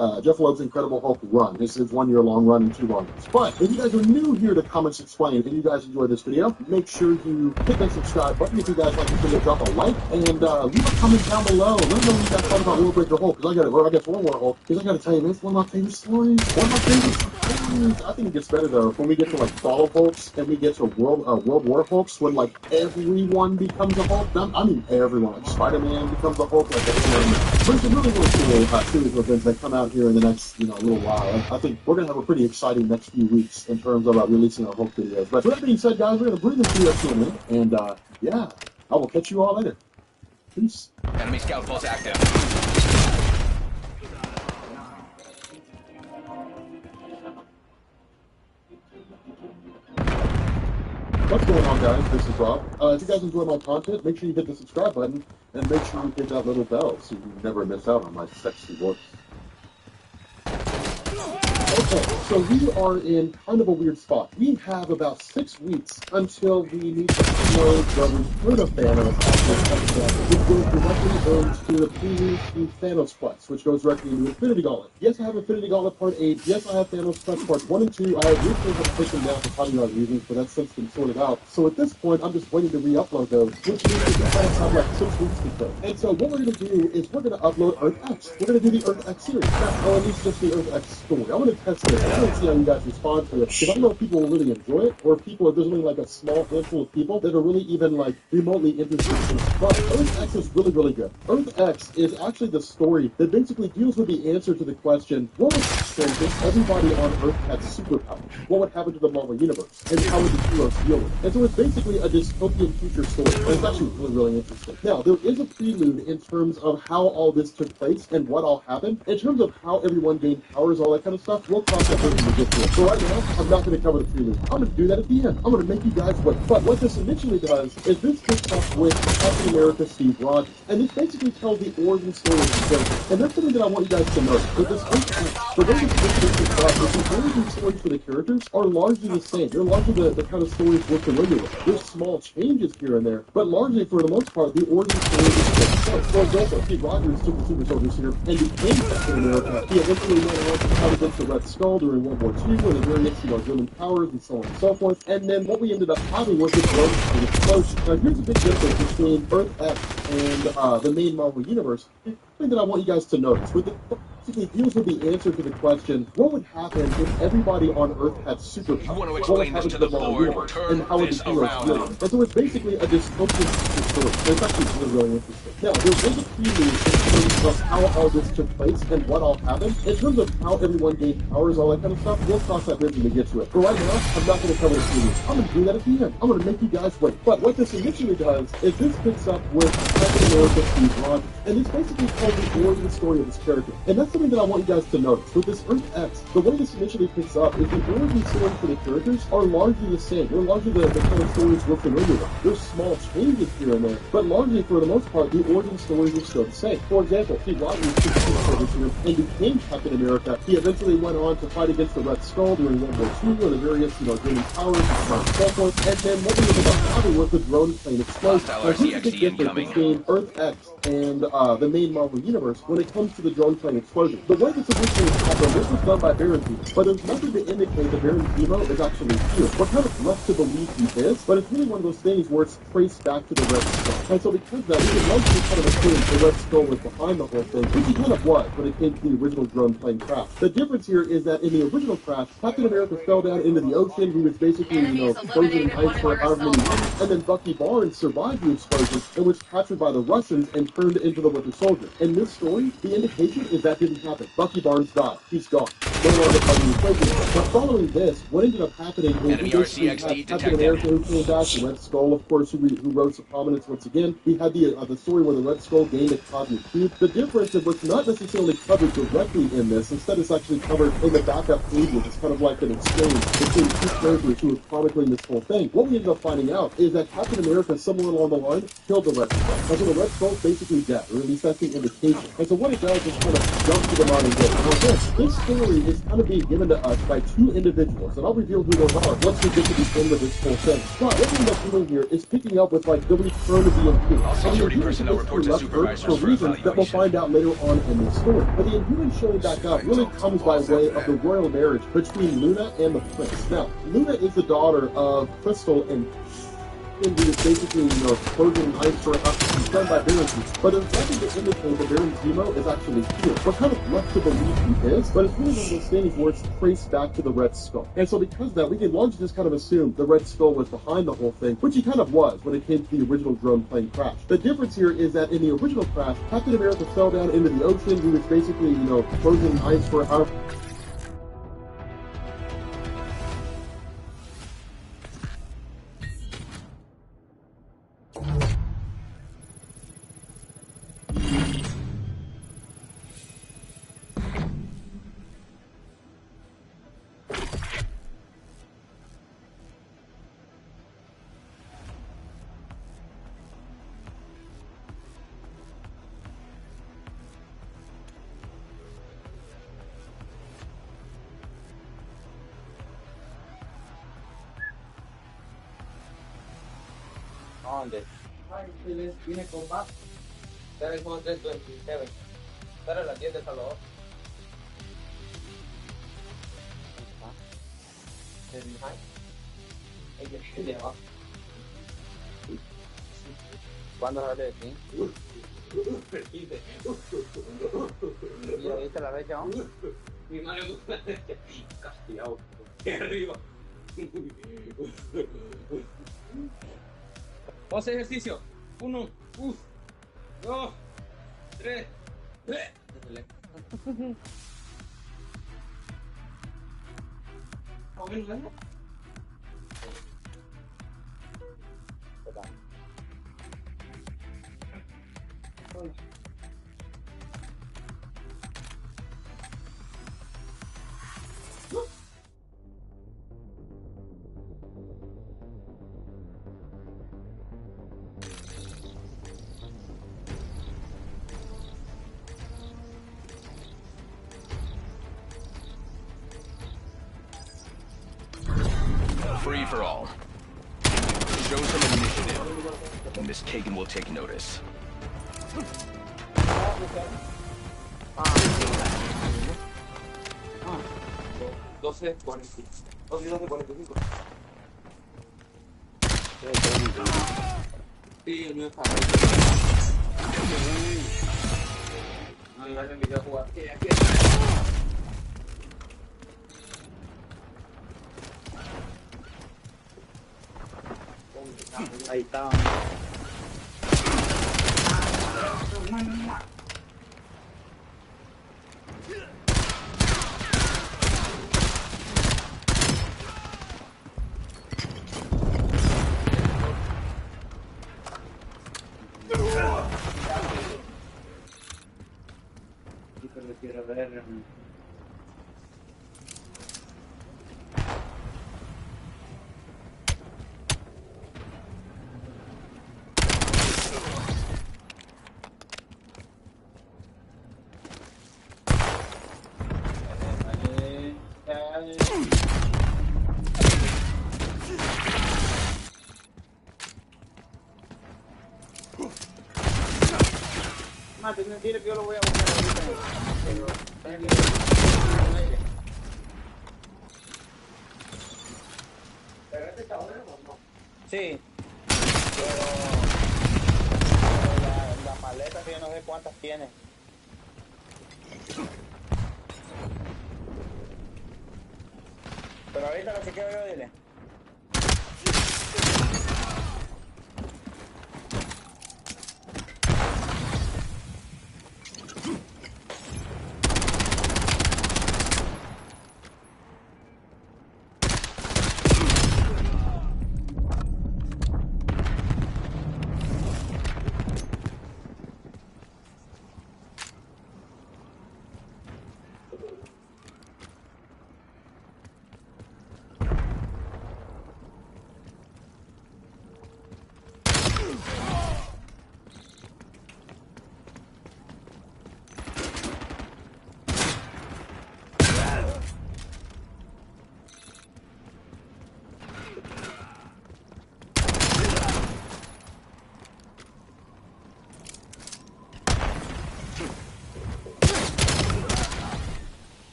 Incredible Hulk run. This is 1 year long run and 2 volumes. But if you guys are new here to Comics Explained and you guys enjoyed this video, make sure you hit that subscribe button. If you guys like this video, drop a like and leave a comment down below. Let me know what you guys thought about Worldbreaker Hulk, because World War Hulk, because I got to tell you, man, it's one of my favorite stories. One of my favorite stories. I think it gets better though when we get to Fall Hulks and we get to World War Hulks, when everyone becomes a Hulk. Everyone. Spider-Man becomes the Hulk, everyone. But it's a really, really cool series of events that come out here in the next, little while. I think we're gonna have a pretty exciting next few weeks in terms of releasing our Hulk videos. But with that being said, guys, we're gonna bring this video to an end, and yeah, I will catch you all later. Peace. Enemy scout pulse active. What's going on, guys? This is Rob. If you guys enjoy my content, make sure you hit the subscribe button and make sure you hit that little bell so you never miss out on my sexy voice. Okay, so we are in kind of a weird spot. We have about 6 weeks until we need to upload the Return of Thanos which goes directly into the PvP Thanos Quest, which goes directly into Infinity Gauntlet. Yes, I have Infinity Gauntlet Part 8. Yes, I have Thanos Quest Parts 1 and 2. I have recently had to take them down for copyright reasons, but that's since been sorted out. So at this point, I'm just waiting to re-upload those, which means that the class have 6 weeks to go. And so what we're going to do is we're going to upload Earth X. We're going to do the Earth X series, or at least just the Earth X story. I'm going to test it. I want to see how you guys respond to it. Because I don't know if people will really enjoy it, or if people, if there's only like a small handful of people that are really even like remotely interested in it. But Earth X is really, really good. Earth X is actually the story that basically deals with the answer to the question, what would happen if everybody on Earth had superpowers? What would happen to the Marvel Universe? And how would the heroes deal with it? And so it's basically a dystopian future story. And it's actually really, really interesting. Now, there is a prelude in terms of how all this took place and what all happened. In terms of how everyone gained powers, all that kind of stuff, we'll cross that bridge when we get to it. So right now, I'm not going to cover the prelude. I'm going to do that at the end. I'm going to make you guys wait. But what this initially does is this picks up with Captain America Steve Rogers. And this basically tells the origin story of the character. And that's something that I want you guys to know. With this the way this picks up is the origin stories for the characters are largely the same. They're largely the kind of stories we're familiar with. There's small changes here and there, but largely, for the most part, the origin story is the same. For example, Steve Rogers took the super soldier serum and became Captain America. He eventually went on to fight against the Red Skull during World War II, and the various, German powers and so on and so forth. And then what we ended up having was this Rose explosion. Now, here's a big difference between Earth X and the main Marvel Universe. Something that I want you guys to notice. With the basically deals with the answer to the question, what would happen if everybody on Earth had superpowers? You want to What would explain happen this to the Marvel board? Universe? Turn And how would this the heroes around. deal with it? And so it's basically a dystopian story. And it's actually really, really interesting. Now, there is a prelude in terms of how all this took place and what all happened. In terms of how everyone gained powers, all that kind of stuff, we'll cross that bridge when we get to it. But right now, I'm not going to cover the prelude. I'm going to do that at the end. I'm going to make you guys wait. But what this initially does is this picks up with Captain America Steve Rogers. And this basically tells the origin story of this character. And that's something that I want you guys to notice. With this Earth X, the way this initially picks up is the origin stories for the characters are largely the same. They're largely the kind of stories we're familiar with. There's small changes here and there, but largely, for the most part, the origin stories are still the same. For example, Steve Rogers took the super soldier serum and became Captain America. He eventually went on to fight against the Red Skull during World War II, and the various, German powers and so on and so forth. And then what we ended up having was the drone plane explosion. Hostile Now, here's the big RCXD difference incoming. between Earth X and the main Marvel Universe when it comes to the drone plane explosion. The way this originally happened, this was done by Baron Zemo, but there's nothing to indicate that Baron Zemo is actually here. We're kind of left to believe he is, but it's really one of those things where it's traced back to the Red Skull. And so because of that, we can largely kind of assume the Red Skull was behind the whole thing, which he kind of was when it came to the original drone plane crash. The difference here is that in the original crash, Captain America fell down into the ocean. He was basically, frozen in ice for however many years, and then Bucky Barnes survived the explosion and was captured by the Russians and turned into the Winter Soldier. In this story, the indication is that didn't happen. Bucky Barnes died. He's gone. No longer part of the equation. But following this, what ended up happening is Enemy we basically RCXD had Captain detected. America who came back, the Red Skull, of course, who rose to prominence once again. We had the story where the Red Skull gained a cosmic cube. The difference is what's not necessarily covered directly in this. Instead, it's actually covered in the backup pages. It's kind of like an exchange between two characters who are chronicling this whole thing. What we ended up finding out is that Captain America, somewhere along the line, killed the Red Skull. And so the Red Skull's basically dead, or at least that's the indication. And so what it does is kind of jump to the modern day. Now this story is kind of being given to us by two individuals, and I'll reveal who those are once we get to the end of this whole thing. But what we end up doing here is picking up with like the return of the Inhumans. Security personnel report to left Earth supervisors for for reasons that we'll evaluation. find out later on in this story. But the Inhumans showing back up really comes by way of the royal marriage between Luna and the Prince. Now, Luna is the daughter of Crystal and who is basically, frozen ice for us, done by Baron Zemo. But there's nothing to indicate that Baron Zemo is actually here. We're kind of left to believe he is, but it's really one of those things where it's traced back to the Red Skull. And so because of that, we can largely just kind of assume the Red Skull was behind the whole thing, which he kind of was when it came to the original drone plane crash. The difference here is that in the original crash, Captain America fell down into the ocean. He was basically, frozen in ice for however. ¿Dónde? Viene con más. 74327. Estar a las 10 de Salvador. ¿Cuándo sale de ti? ¿Ya viste la fecha? Mi mano castigado. De arriba. Vamos a hacer ejercicio. 1, 2, 3. Free for all. Show some initiative. Miss Kagan will take notice. 12:45. 12:45. Sí, no es fácil. No le vas a invitar a jugar. Ahí está. Sí, pero quiero ver. Mate, mentira que yo lo voy a buscar ahorita. ¿Pero este está bueno o no? Sí. Pero la maleta que yo no sé cuántas tiene. Pero ahorita lo chequeo yo, dile.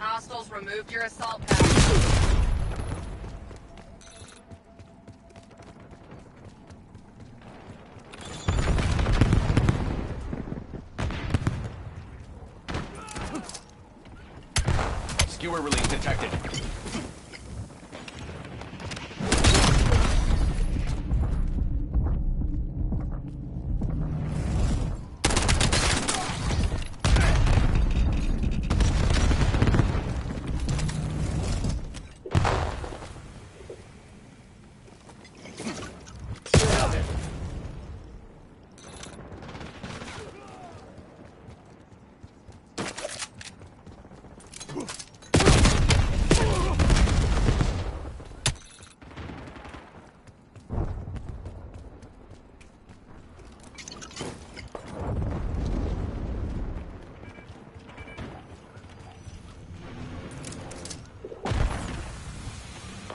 Hostiles removed your assault package. Skewer release detected.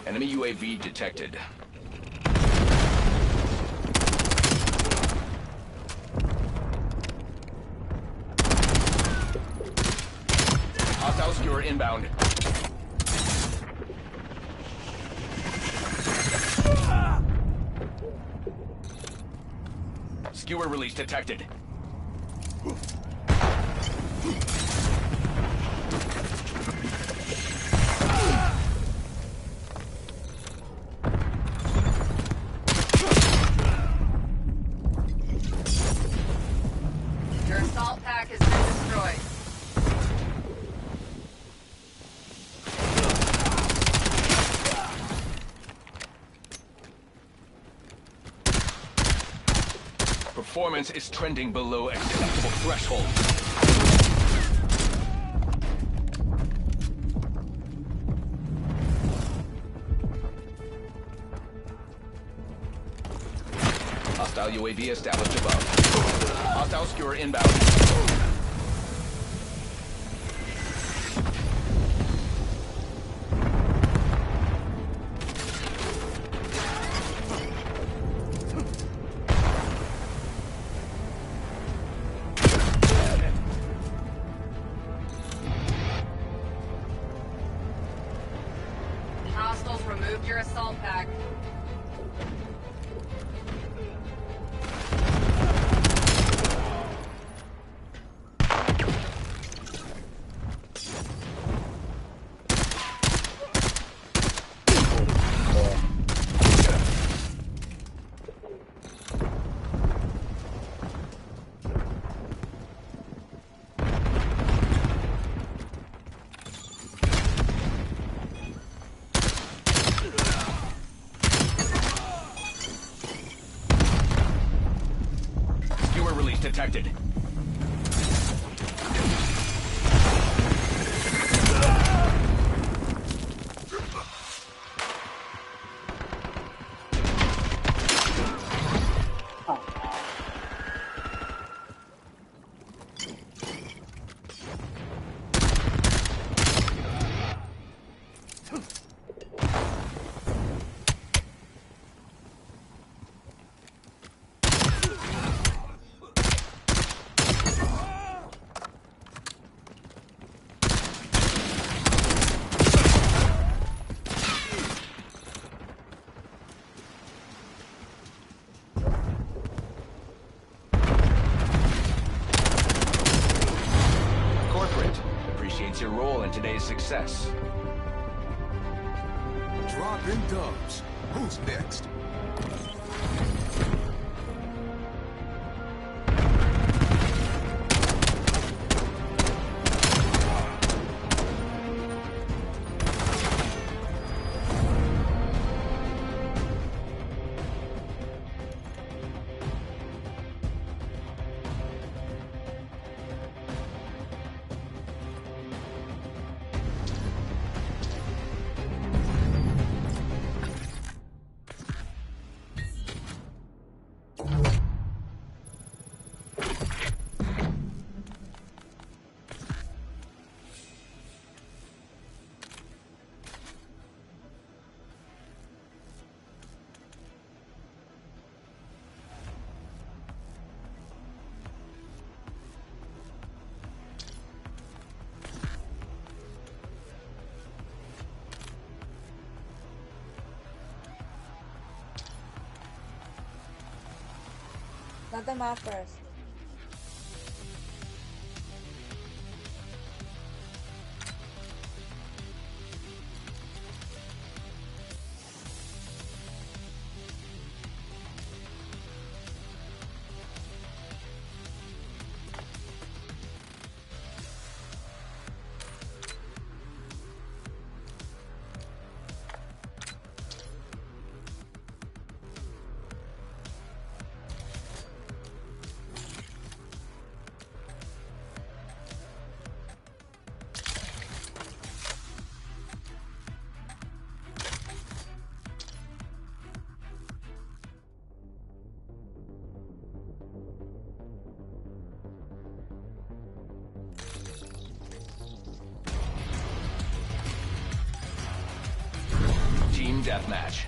Enemy UAV detected. Hostile skewer inbound. Skewer release detected. Performance is trending below acceptable threshold. Hostile UAV established above. Hostile skewer inbound. Hostiles removed your assault pack. Skewer release detected. Corporate appreciates your role in today's success. Drop in dubs. Who's next? Let them out first. Team Deathmatch.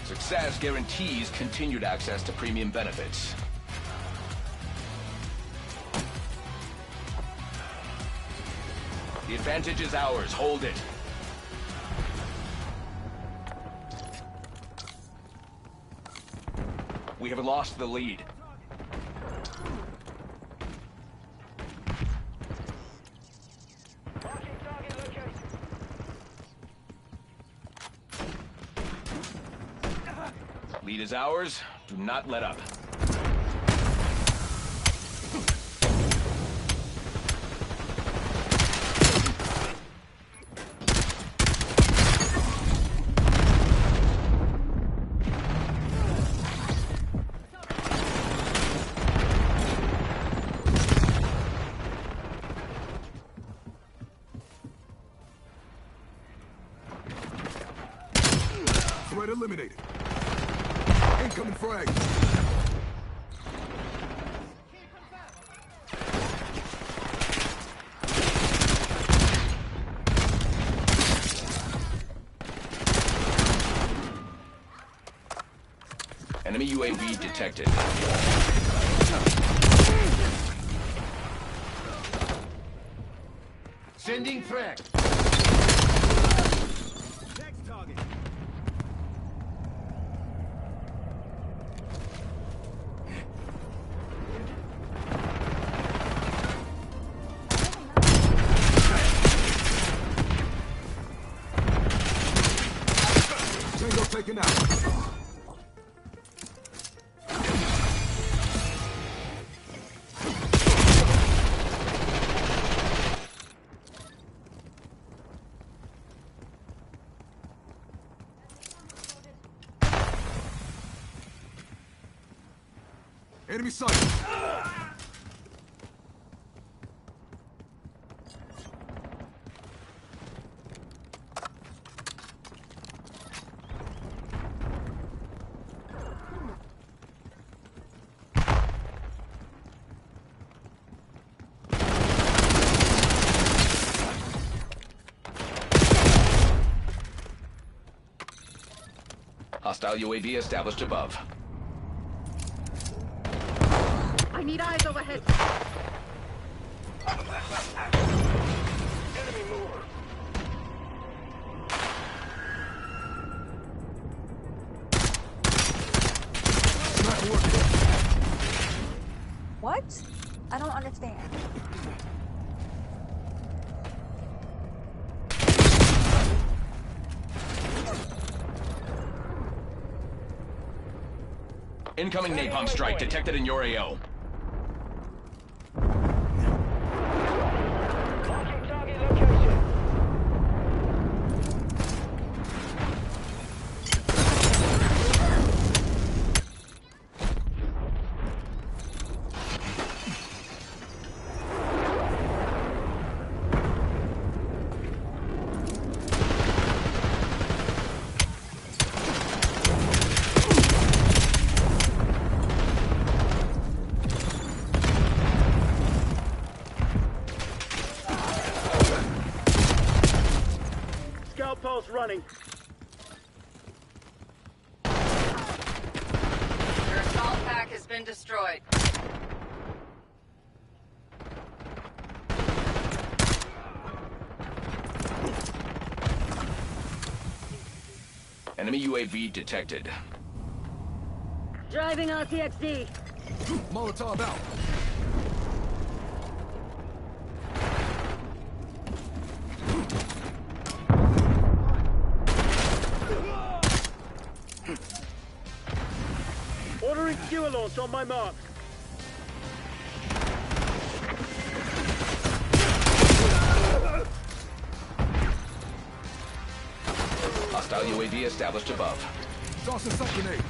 Success guarantees continued access to premium benefits. The advantage is ours. Hold it. We have lost the lead. Lead is ours. Do not let up. Incoming frag. Enemy UAV detected. Sending frag. Next target. Tango taken out. Enemy sight. Hostile UAV established above. I need eyes overhead. Enemy mover. Sniper working. What? I don't understand. Incoming napalm strike detected in your AO. Marking target location. Scout pulse running. Your assault pack has been destroyed. Enemy UAV detected. Driving RTXD. Molotov out. Ordering skewer launch on my mark. Hostile UAV established above. Toss a stun grenade.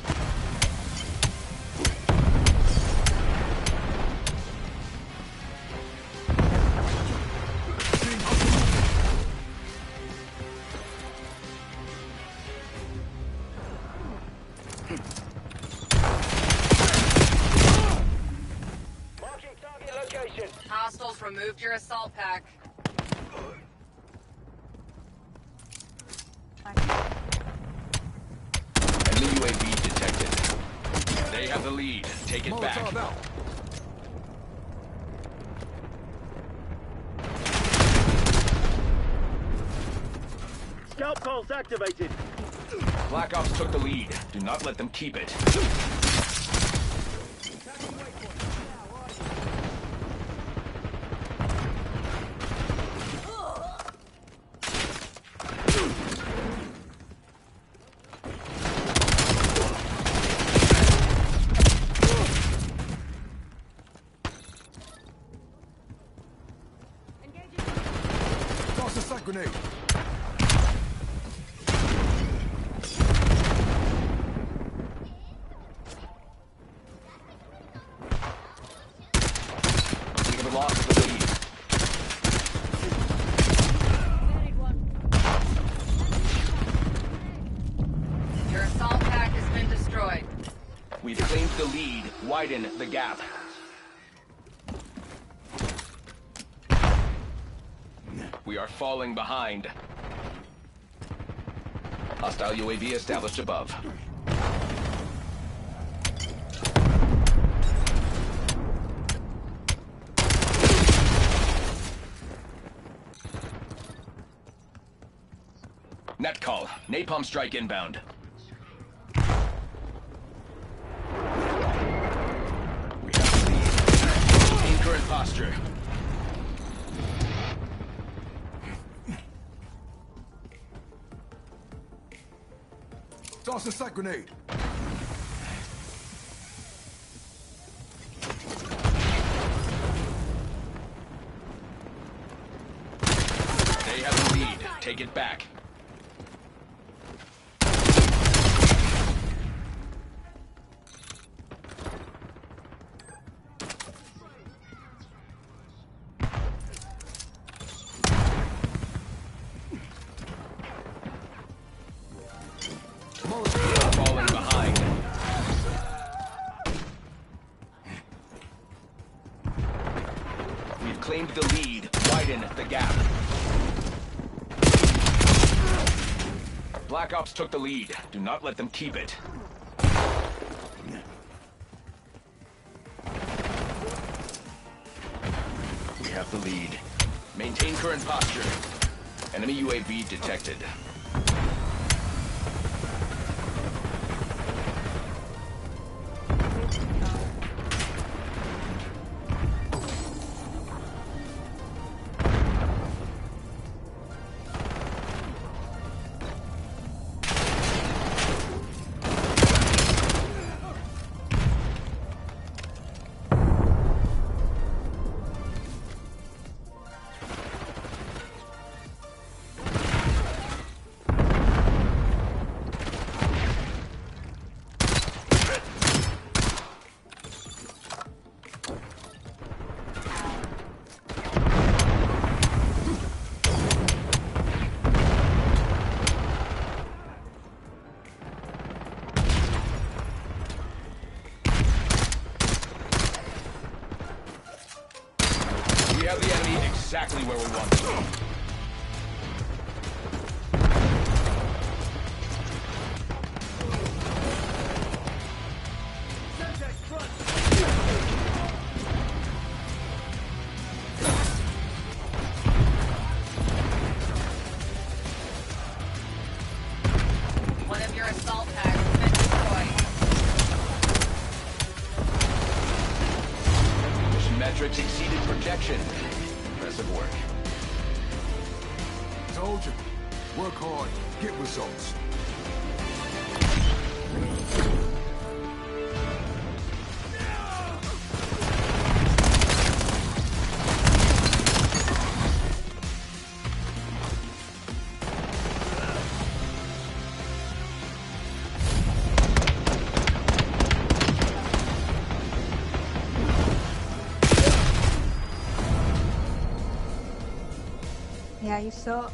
Seeing hostile movement. Marking target location. Hostiles removed your assault pack. Enemy UAV detected. They have the lead. Take it back. Molotov out. Scout pulse activated. Black Ops took the lead. Do not let them keep it. Toss a stun grenade. We've claimed the lead. Widen the gap. We are falling behind. Hostile UAV established above. Net call. Napalm strike inbound. We have the lead. In current posture. Toss a sight grenade. They have the lead. Take it back. Falling behind. We've claimed the lead. Widen the gap. Black Ops took the lead. Do not let them keep it. We have the lead. Maintain current posture. Enemy UAV detected. We have the enemy exactly where we want them. One of your assault packs has been destroyed. Mission metrics exceeded projection. Impressive work. Told you. Work hard. Get results. Yeah, you suck.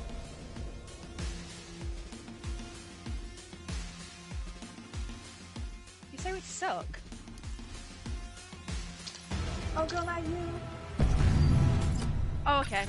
You say we suck? Oh, girl, not you. Oh, okay.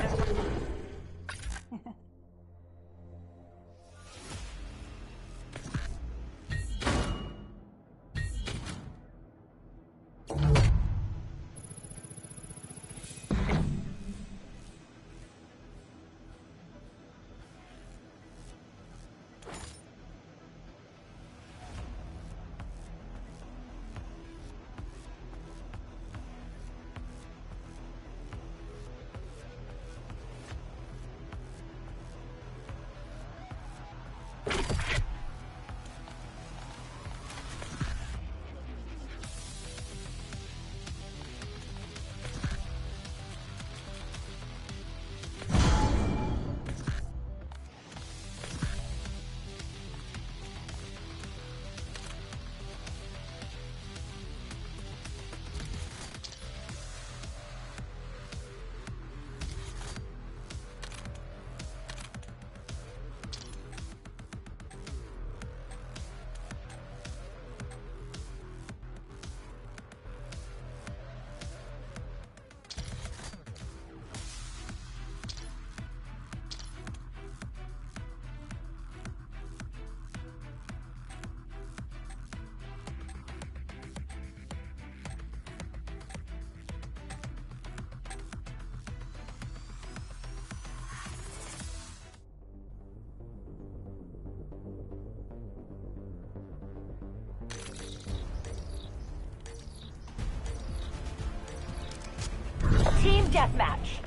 deathmatch.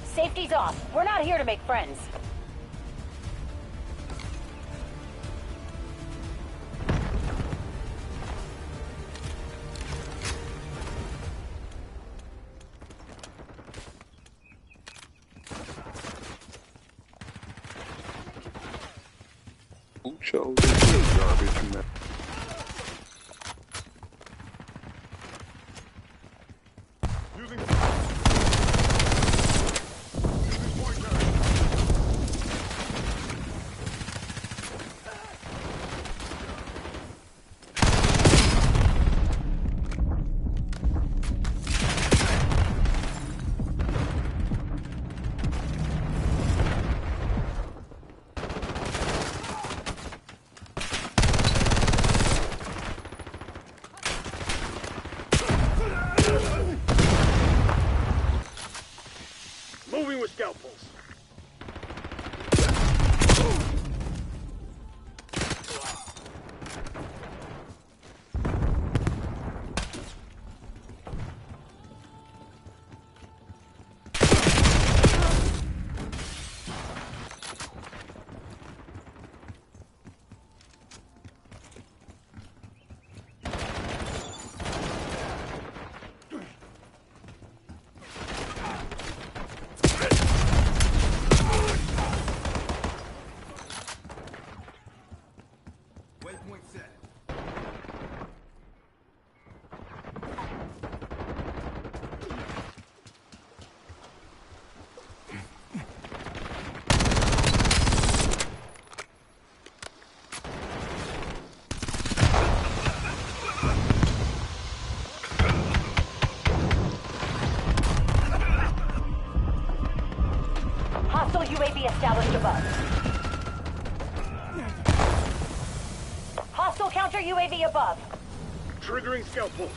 Safety's off. We're not here to make friends. Who chose this garbage, man? Moving with scout pulse. Waypoint set. Hostile UAV established above. Hostile counter UAV above. Triggering scout pulse.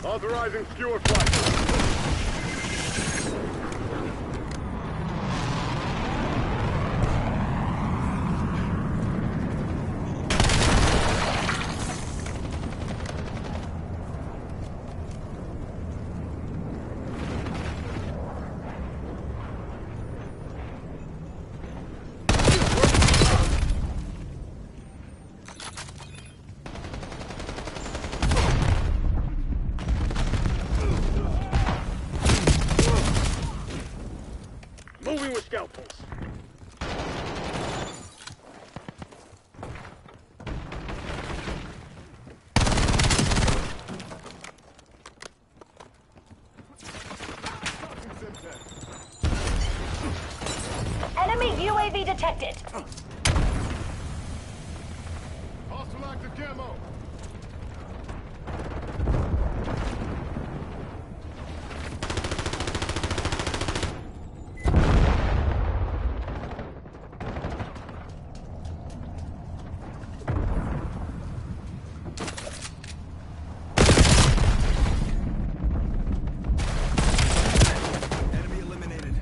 Authorizing skewer flight. Moving with scout pulse. Enemy UAV detected. Hostile active camo. Enemy eliminated.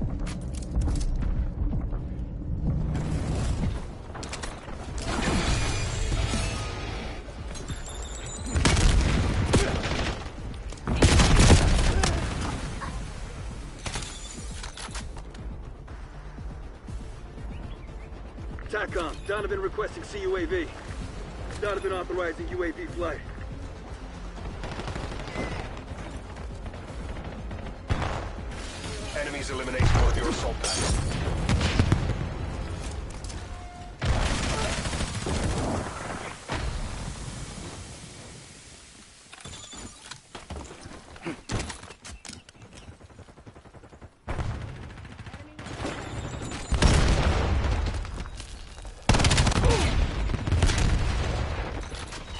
TACOM, Donovan requesting CUAV. Donovan authorizing UAV flight. Enemies eliminate one of your assault packs.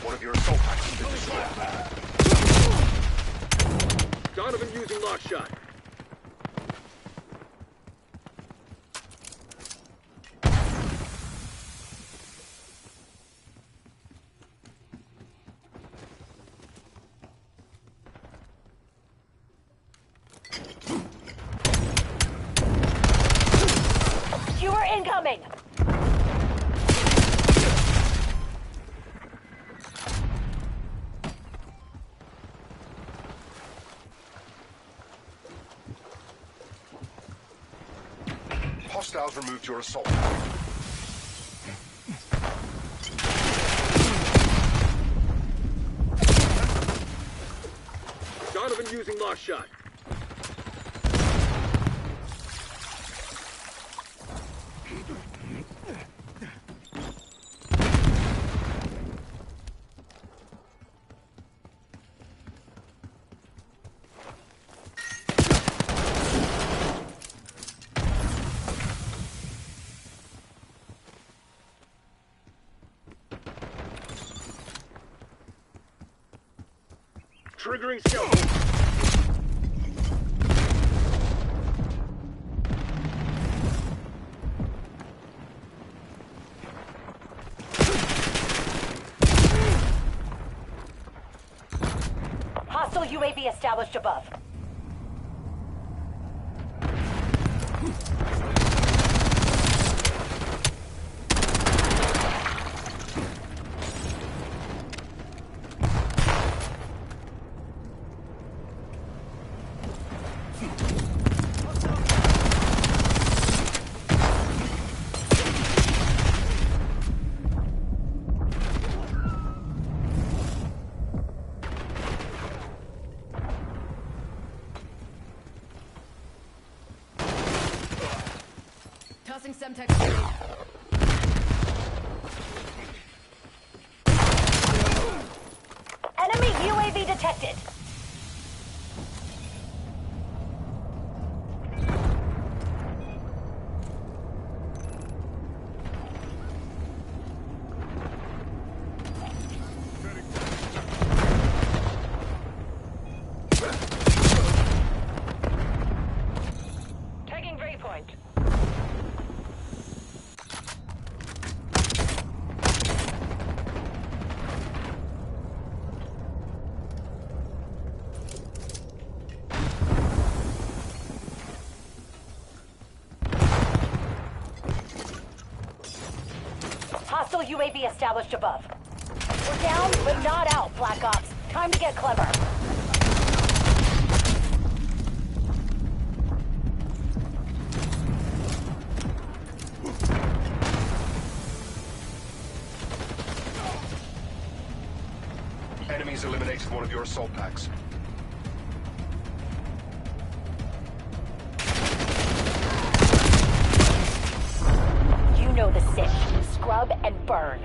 One of your assault packs has been destroyed. Donovan using lock shot. Skewer incoming. Hostiles removed your assault. Donovan using lock shot. Triggering skeleton. Hostile UAV established above. Tossing Semtex grenade. Enemy UAV detected. Taking Waypoint. Hostile UAV established above. We're down, but not out, Black Ops. Time to get clever. Enemies eliminated one of your assault packs. You know the sit. Scrub and burn.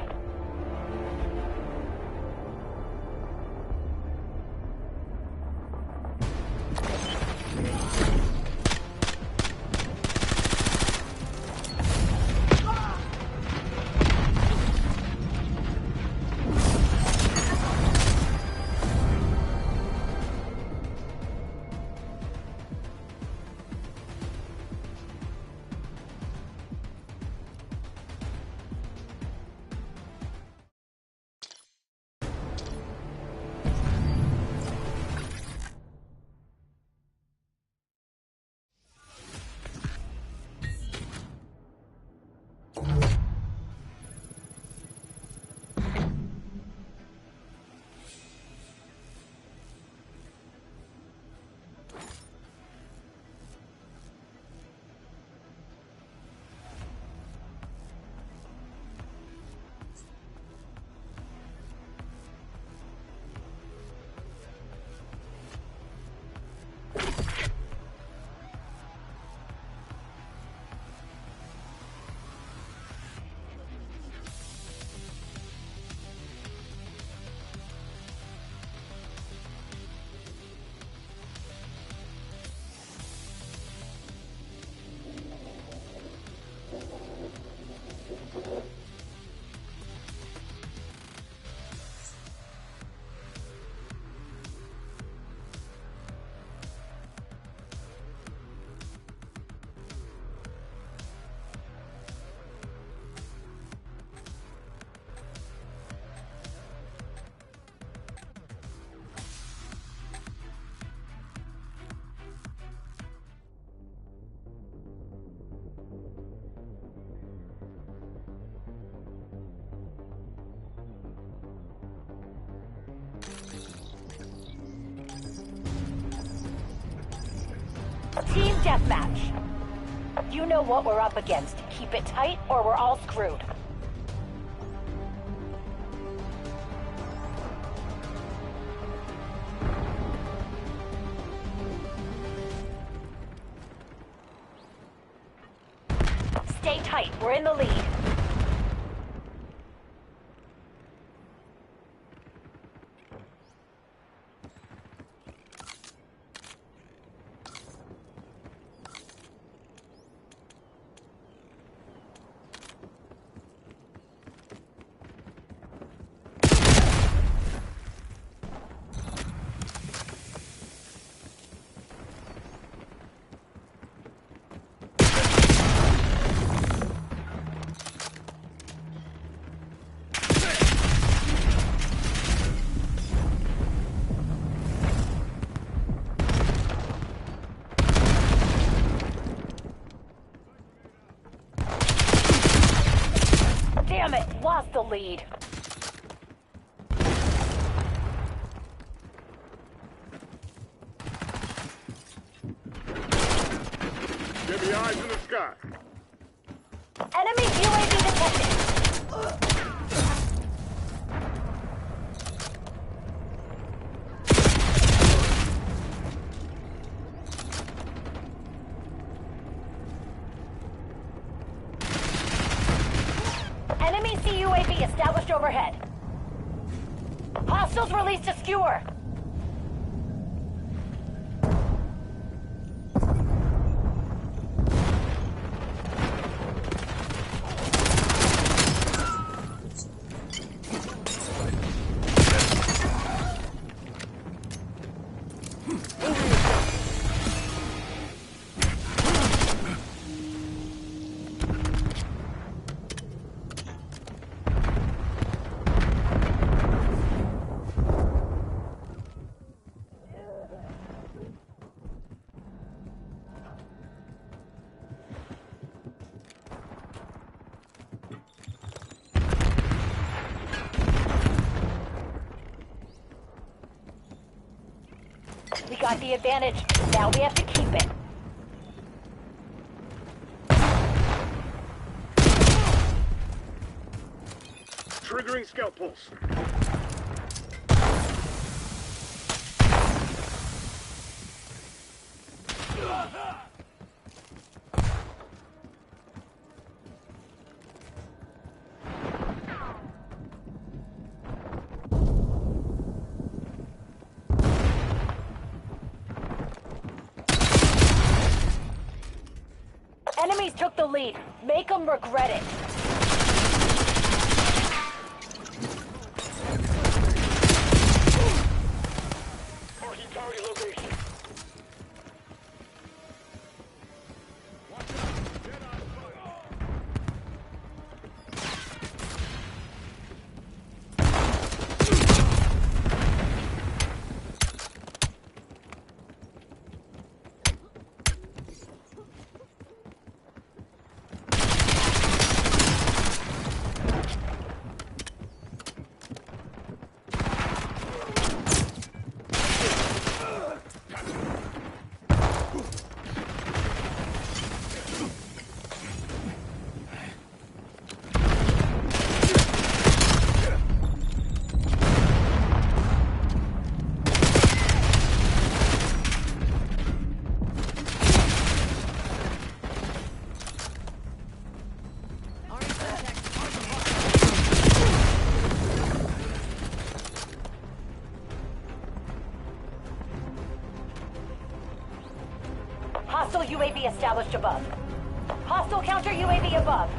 Team deathmatch. You know what we're up against. Keep it tight or we're all screwed. Stay tight. We're in the lead. Damn it, lost the lead. Get the eyes in the sky. Enemy UAV detected. Enemy CUAV established overhead. Hostiles released a skewer. We got the advantage. Now we have to keep it. Triggering scout pulse. Enemies took the lead. Make them regret it. Marking target location. Hostile UAV established above. Hostile counter UAV above.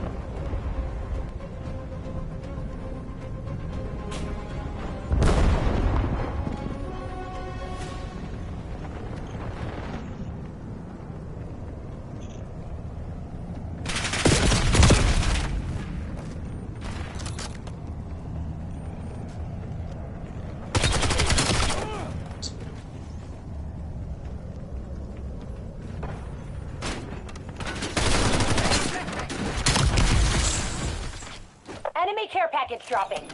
Enemy care package dropping.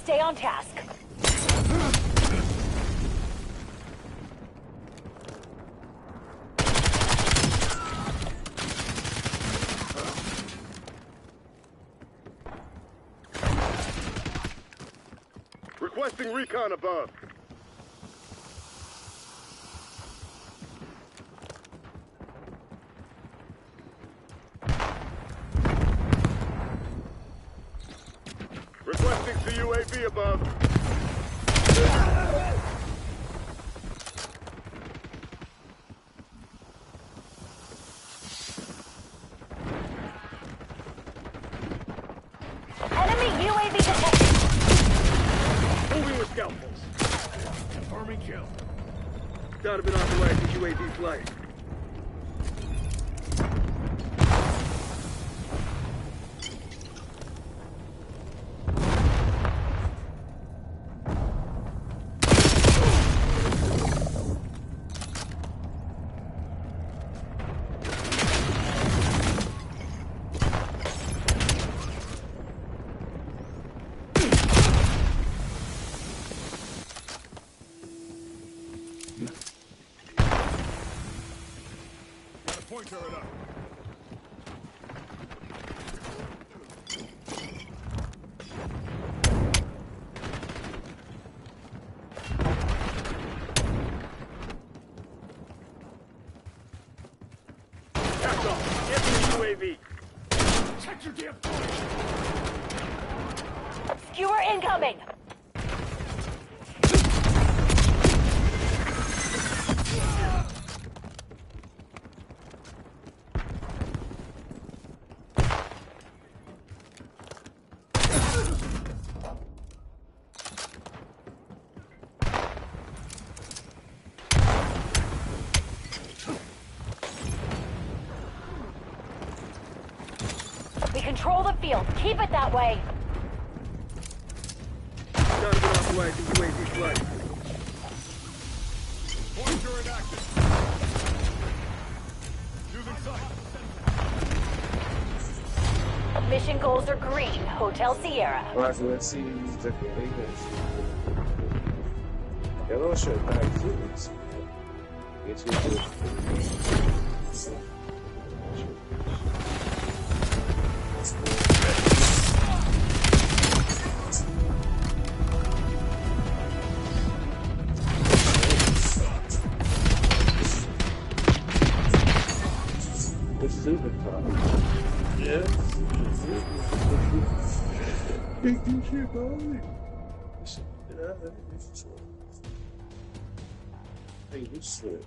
Stay on task. Requesting recon above. Requesting CUAV above. Enemy UAV detected. Moving with scout pulse. Confirming kill. Donovan authorizing UAV flight. Point turret up. Catch off. Get to the UAV. Check your damn point. Skewer incoming. We control the field. Keep it that way. Donovan authorizing UAV flight. Point turret active. Using sight. Mission goals are green. Hotel Sierra. Mas assim, já que vem, eu não achei que era isso. Esse super top. Yes. Big shit, boy. Hey, this shit.